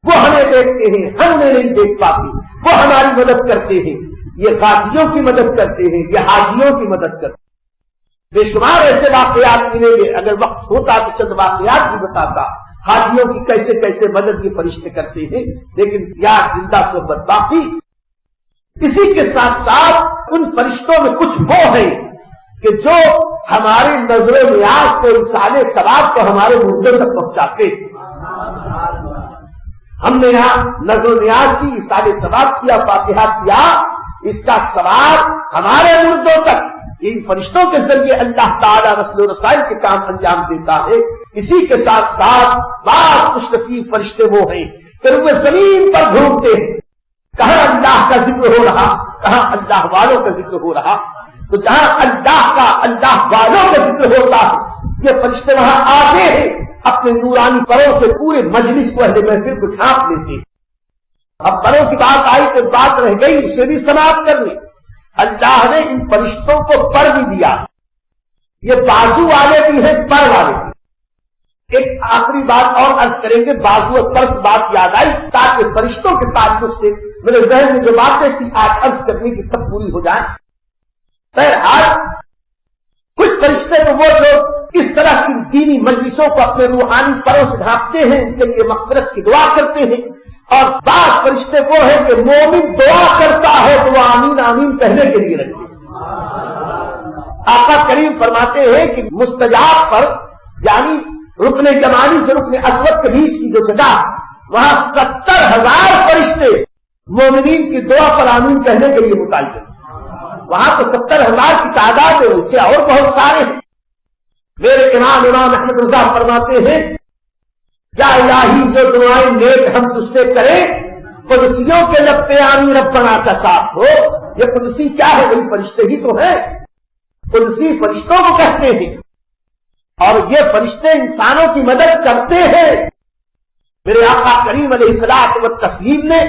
وہ ہمیں دیکھتے ہیں، ہم نہیں دیکھ پاتے. وہ ہماری مدد کرتے ہیں. یہ غازیوں کی مدد کرتے ہیں، یہ حاجیوں کی مدد کرتے ہیں. بے شمار ایسے واقعات ملیں گے. اگر وقت ہوتا تو چند واقعات بھی بتاتا حاجیوں کی کیسے کیسے مدد کے فرشتے کرتے ہیں. لیکن یاد زندہ صحبت باقی. اسی کے ساتھ ساتھ ان فرشتوں میں کچھ وہ ہیں کہ جو ہماری نظر و نیاز کو، انسان ثواب کو ہمارے مردوں تک پہنچاتے ہیں. ہم نے یہاں نظر و نیاز کی، سارے ثواب کیا، فاتحہ کیا، اس کا ثواب ہمارے مردوں تک ان فرشتوں کے ذریعے اللہ تعالیٰ رسل و رسائل کے کام انجام دیتا ہے۔ اسی کے ساتھ ساتھ بعض خوش نصیب فرشتے وہ ہیں کہ وہ زمین پر گھومتے ہیں، کہاں اللہ کا ذکر ہو رہا، کہاں اللہ والوں کا ذکر ہو رہا، تو جہاں اللہ کا، اللہ والوں کا ذکر ہوتا ہے یہ فرشتے وہاں آتے ہیں، اپنے نورانی پروں سے پورے مجلس کو اہل محفل کو چھانپ لیتے ہیں۔ اب پروں کی بات آئی تو بات رہ گئی، اسے بھی سماپت کر لیں۔ اللہ نے ان فرشتوں کو پر بھی دیا، یہ بازو والے بھی ہیں، پر والے بھی۔ ایک آخری بات اور عرض کریں گے، بازو اور پر کی بات یاد آئی تاکہ فرشتوں کے تعلق سے میرے ذہن میں جو باتیں تھی آج عرض کرنے کی سب پوری ہو جائیں۔ بہرحال کچھ فرشتے تو وہ لوگ اس طرح کی دینی مجلسوں کو اپنے روحانی پروں سے ڈھانپتے ہیں، اس کے لیے مغفرت کی دعا کرتے ہیں، اور بعض فرشتے وہ ہیں کہ مومن دعا کرتا ہے تو وہ آمین آمین کہنے کے لیے رکھتے ہیں۔ آقا کریم فرماتے ہیں کہ مستجاب پر، یعنی رکن جمانی سے رکن اسود کے بیچ کی جو جگہ، وہاں 70,000 فرشتے مومنین کی دعا پر آمین کہنے کے لیے متعلق ہیں۔ وہاں تو 70,000 کی تعداد ہے، اس سے اور بہت سارے ہیں۔ میرے امام احمد رضا فرماتے ہیں، یا الہی جو دعائیں نیک ہم تجھ سے کریں قدسیوں کے لب پہ آمین ربنا کا ساتھ ہو۔ یہ قدسی کیا ہے؟ وہی فرشتے ہی تو ہیں، قدسی فرشتوں کو کہتے ہیں، اور یہ فرشتے انسانوں کی مدد کرتے ہیں۔ میرے آقا کریم علیہ الصلوۃ والتسلیم نے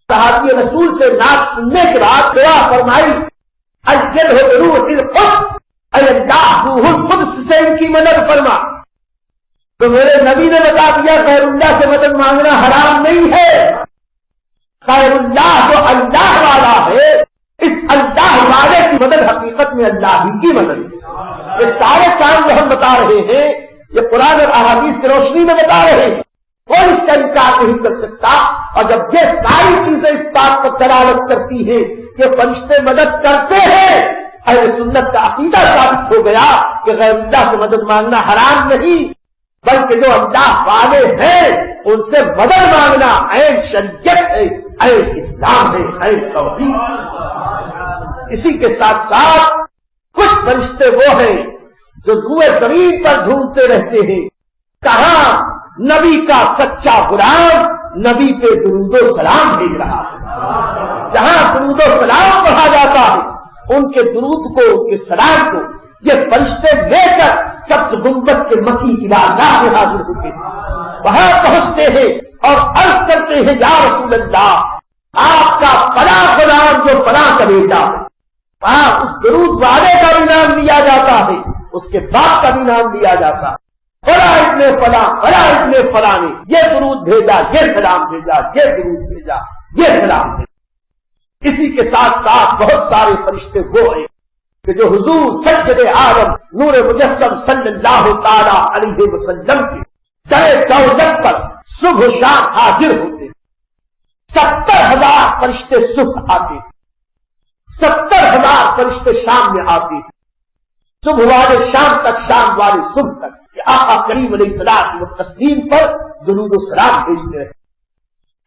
صحابی رسول سے نعت سننے کے بعد دعا فرمائی، اجلہ بروح القدس، اے اللہ روح القدس سے ان کی مدد فرما۔ تو میرے نبی نے بتا دیا غیر اللہ سے مدد مانگنا حرام نہیں ہے، غیر اللہ جو اللہ والا ہے، اس اللہ والے کی مدد حقیقت میں اللہ ہی کی مدد ہے۔ یہ سارے کام جو ہم بتا رہے ہیں یہ قرآن اور احادیث کی روشنی میں بتا رہے ہیں، کوئی اس کا انکار نہیں کر سکتا۔ اور جب یہ ساری چیزیں اس بات پر دلالت کرتی ہیں کہ فرشتے مدد کرتے ہیں، اہل سنت کا عقیدہ ثابت ہو گیا کہ غیر اللہ سے مدد مانگنا حرام نہیں، بلکہ جو اللہ والے ہیں ان سے مدد مانگنا عین شریعت ہے، عین اسلام ہے، عین توحید۔ اسی کے ساتھ ساتھ کچھ فرشتے وہ ہیں جو روئے زمین پر ڈھونڈتے رہتے ہیں، کہاں نبی کا سچا غلام نبی پہ درود و سلام بھیج رہا ہے، جہاں درود و سلام پڑھا جاتا ہے ان کے درود کو، ان کے سلام کو یہ فرشتے لے کر سبز گنبد کے مکی کی بارگاہ میں حاضر ہوتے ہیں، وہاں پہنچتے ہیں اور عرض کرتے ہیں، یا رسول اللہ آپ کا فلاں غلام جو فلاں کا بیٹا ہے، وہاں اس درود والے کا بھی نام لیا جاتا ہے، اس کے باپ کا بھی نام لیا جاتا ہے، فلاں ابن فلاں، فلاں ابن فلاں نے یہ درود بھیجا، یہ سلام بھیجا، یہ درود بھیجا، یہ سلام بھیجا۔ اسی کے ساتھ ساتھ بہت سارے فرشتے وہ ہیں کہ جو حضور سید عالم نور مجسم صلی اللہ تعالی علیہ وسلم کے در توجد پر صبح شام حاضر ہوتے، 70,000 فرشتے صبح آتے، 70,000 فرشتے شام میں آتے، صبح والے شام تک، شام والے صبح تک، کہ آقا کریم علیہ الصلوۃ والتسلیم پر درود و سلام بھیجتے رہے۔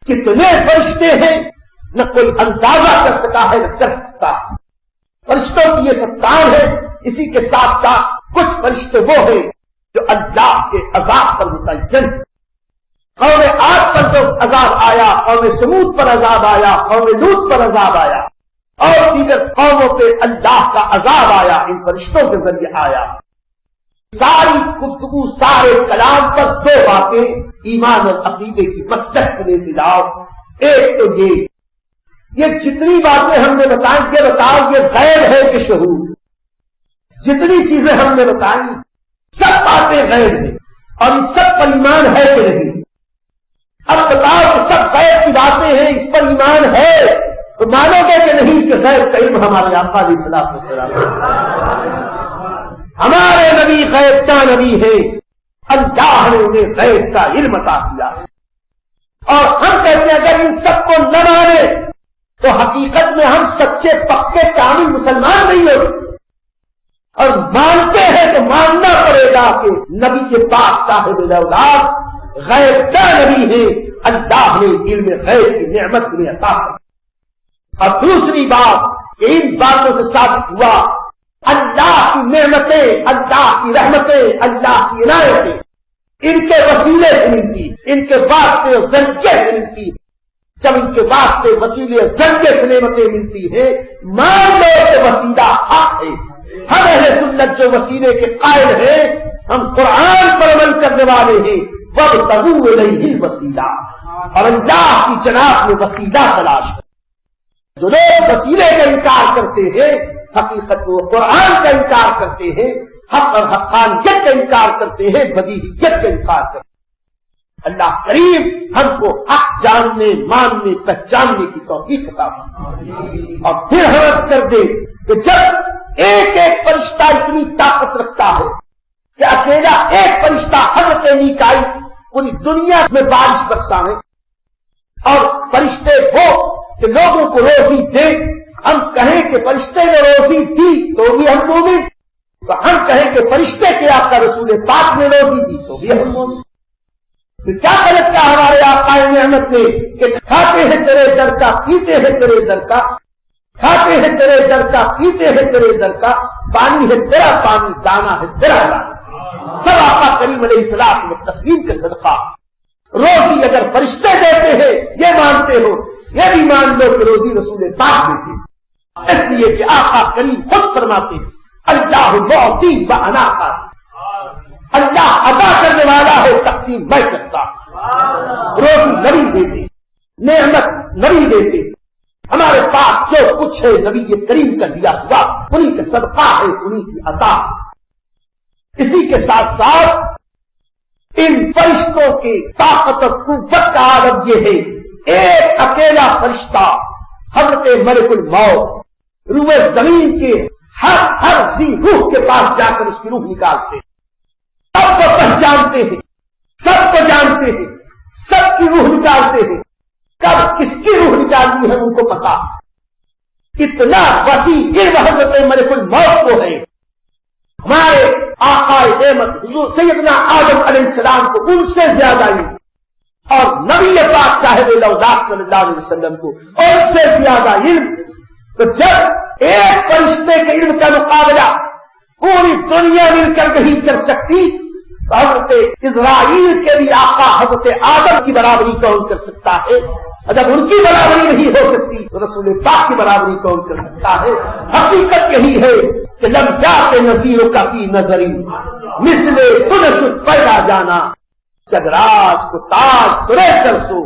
کتنے فرشتے ہیں نہ کوئی اندازہ کر سکتا ہے نہ کر سکتا ہے، فرشتوں کی یہ ستار ہے۔ اسی کے ساتھ ساتھ کچھ فرشتے وہ ہیں جو اللہ کے عذاب پر متعین، قوم عاد پر جو عذاب آیا، قوم سمود پر عذاب آیا، قوم لوط پر عذاب آیا، اور دیگر قوموں پہ اللہ کا عذاب آیا، ان فرشتوں کے ذریعے آیا۔ ساری گفتگو، سارے کلام پر دو باتیں ایمان اور عقیدے کی مسلک کے لیے جاؤ۔ ایک تو یہ جتنی باتیں ہم نے بتائیں، یہ بتاؤ یہ غیب ہے کہ شہود؟ جتنی چیزیں ہم نے بتائیں سب باتیں غیب ہیں، اور ان سب پر ایمان ہے کہ نہیں؟ اب بتاؤ کہ سب غیب کی باتیں ہیں، اس پر ایمان ہے تو مانو گے کہ نہیں کہ غیب کا علم ہمارے آقا علیہ الصلوۃ والسلام، ہمارے نبی غیب کا نبی ہے، اللہ نے انہیں غیب کا علم عطا کیا ہے۔ اور ہم کہتے ہیں اگر ان سب کو نہ مانے تو حقیقت میں ہم سچے پکے کامل مسلمان نہیں ہوتے، اور مانتے ہیں تو ماننا پڑے گا کہ نبی کے پاک صاحب الاولاد غیب کا نبی ہے، اللہ نے علم غیب کی نعمت میں عطا کی۔ اور دوسری بات کہ ان باتوں سے ثابت ہوا اللہ کی نعمتیں، اللہ کی رحمتیں، اللہ کی عنایتیں ان کے وسیلے سے ملتی، ان کے واسطے اور ذریعے سے ملتی۔ جب ان کے واسطے وسیلے اور ذریعے سے نعمتیں ملتی ہیں، مان لو کہ وسیلہ حق ہے۔ ہم اہل سنت جو وسیلے کے قائل ہیں، ہم قرآن پر عمل کرنے والے ہیں، وابتغوا الیہ الوسیلہ، اور اللہ کی جناب میں وسیلہ تلاش ہے۔ جو لوگ وسیلے کا انکار کرتے ہیں، حقیقت وہ قرآن کا انکار کرتے ہیں، حق اور حقانیت کا انکار کرتے ہیں، بدیہیت کا انکار کرتے ہیں۔ اللہ کریم ہم کو حق جاننے، ماننے، پہچاننے کی توفیق عطا فرمائے۔ اور پھر حرص کر دے کہ جب ایک ایک فرشتہ اتنی طاقت رکھتا ہے کہ اکیلا ایک فرشتہ حضرت میکائیل پوری دنیا میں بارش برسا ہے، اور فرشتے وہ کہ لوگوں کو روزی دے، ہم کہیں کہ فرشتے نے روزی دی تو بھی ہم مومن، تو ہم کہیں کہ فرشتے کے آقا رسول پاک نے روزی دی تو بھی ہم مومن۔ پھر کیا غلط کیا ہمارے آقا نعمت نے کہ کھاتے ہیں تیرے در کا، پیتے ہیں تیرے در کا، کھاتے ہیں تیرے در کا، پیتے ہیں تیرے در کا، پانی ہے تیرا پانی، دانا ہے تیرا دانا، سب آقا کریم علیہ السلام و تسلیم کے صدقہ۔ روزی اگر فرشتے دیتے ہیں یہ مانتے ہو، یہ بھی مان لو کہ روزی رسول پاک دیتے ہیں، اس لیے کہ آقا کریم خود فرماتے ہیں اللہ معطی و انا قاسم، اللہ عطا کرنے والا ہے، تقسیم میں کرتا ہوں۔ روزی نبی دیتے، نعمت نبی دیتے، ہمارے پاس جو کچھ ہے نبی کریم کا دیا ہوا انہی کا صدقہ ہے، انہی کی عطا۔ اسی کے ساتھ ساتھ ان فرشتوں کی طاقت اور قوت کا عالم یہ ہے، ایک اکیلا فرشتہ حضرت ملک الموت روح زمین کے ہر ذی روح کے پاس جا کر اس کی روح نکالتے ہیں، سب کو پہچانتے ہیں، سب کو جانتے ہیں، سب کی روح نکالتے ہیں، کب کس کی روح نکالنی ہے ان کو پتا۔ اتنا وسیع علم حضرت ملک الموت کو ہے۔ ہمارے آقا نعمت حضور سیدنا آدم علیہ السلام کو ان سے زیادہ علم، اور نبی پاک صاحب لولاک صلی اللہ علیہ وسلم کو ان سے زیادہ علم۔ تو جب ایک فرشتے کے علم کا مقابلہ پوری دنیا مل کر نہیں کر سکتی، تو حضرت اسرائیل کے بھی آقا حضرت آدم کی برابری کون کر سکتا ہے؟ اور جب ان کی برابری نہیں ہو سکتی تو رسول پاک کی برابری کون کر سکتا ہے؟ حقیقت یہی ہے کہ لم جاتے نذیروں کا کی نظری مثل تجھ پیدا جانا، جگراج کو تاج ترے سرسو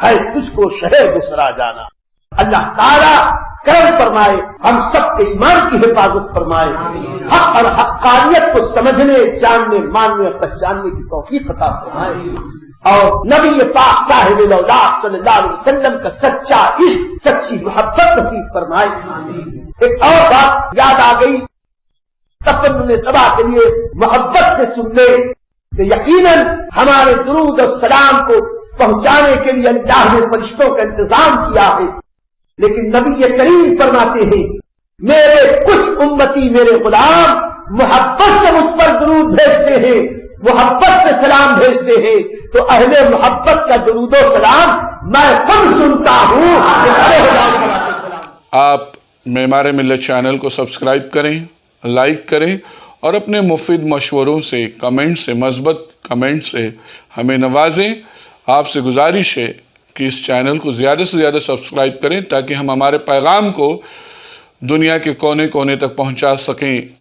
ہے تجھ کو شہر گسرا جانا۔ اللہ تعالیٰ کرم فرمائے، ہم سب کے ایمان کی حفاظت فرمائے، حق اور حقانیت کو سمجھنے، جاننے، ماننے اور پہچاننے کی توفیق عطا فرمائے، اور نبی پاک صاحب لولاک صلی اللہ علیہ وسلم کا سچا عشق، سچی محبت نصیب فرمائے۔ ایک اور بات یاد آ گئی، تفنن تباہ کے لیے محبت سے سن لے کہ یقیناً ہمارے درود اور سلام کو پہنچانے کے لیے اللہ نے فرشتوں کا انتظام کیا ہے، لیکن نبی کریم فرماتے ہیں میرے کچھ امتی، میرے غلام محبت سے مجھ پر درود بھیجتے ہیں، محبت سے سلام بھیجتے ہیں، تو اہل محبت کا درود و سلام میں خود سنتا ہوں۔ آپ معمار ملت چینل کو سبسکرائب کریں، لائک کریں، اور اپنے مفید مشوروں سے، کمنٹ سے، مثبت کمنٹ سے ہمیں نوازیں۔ آپ سے گزارش ہے کہ اس چینل کو زیادہ سے زیادہ سبسکرائب کریں تاکہ ہم ہمارے پیغام کو دنیا کے کونے کونے تک پہنچا سکیں۔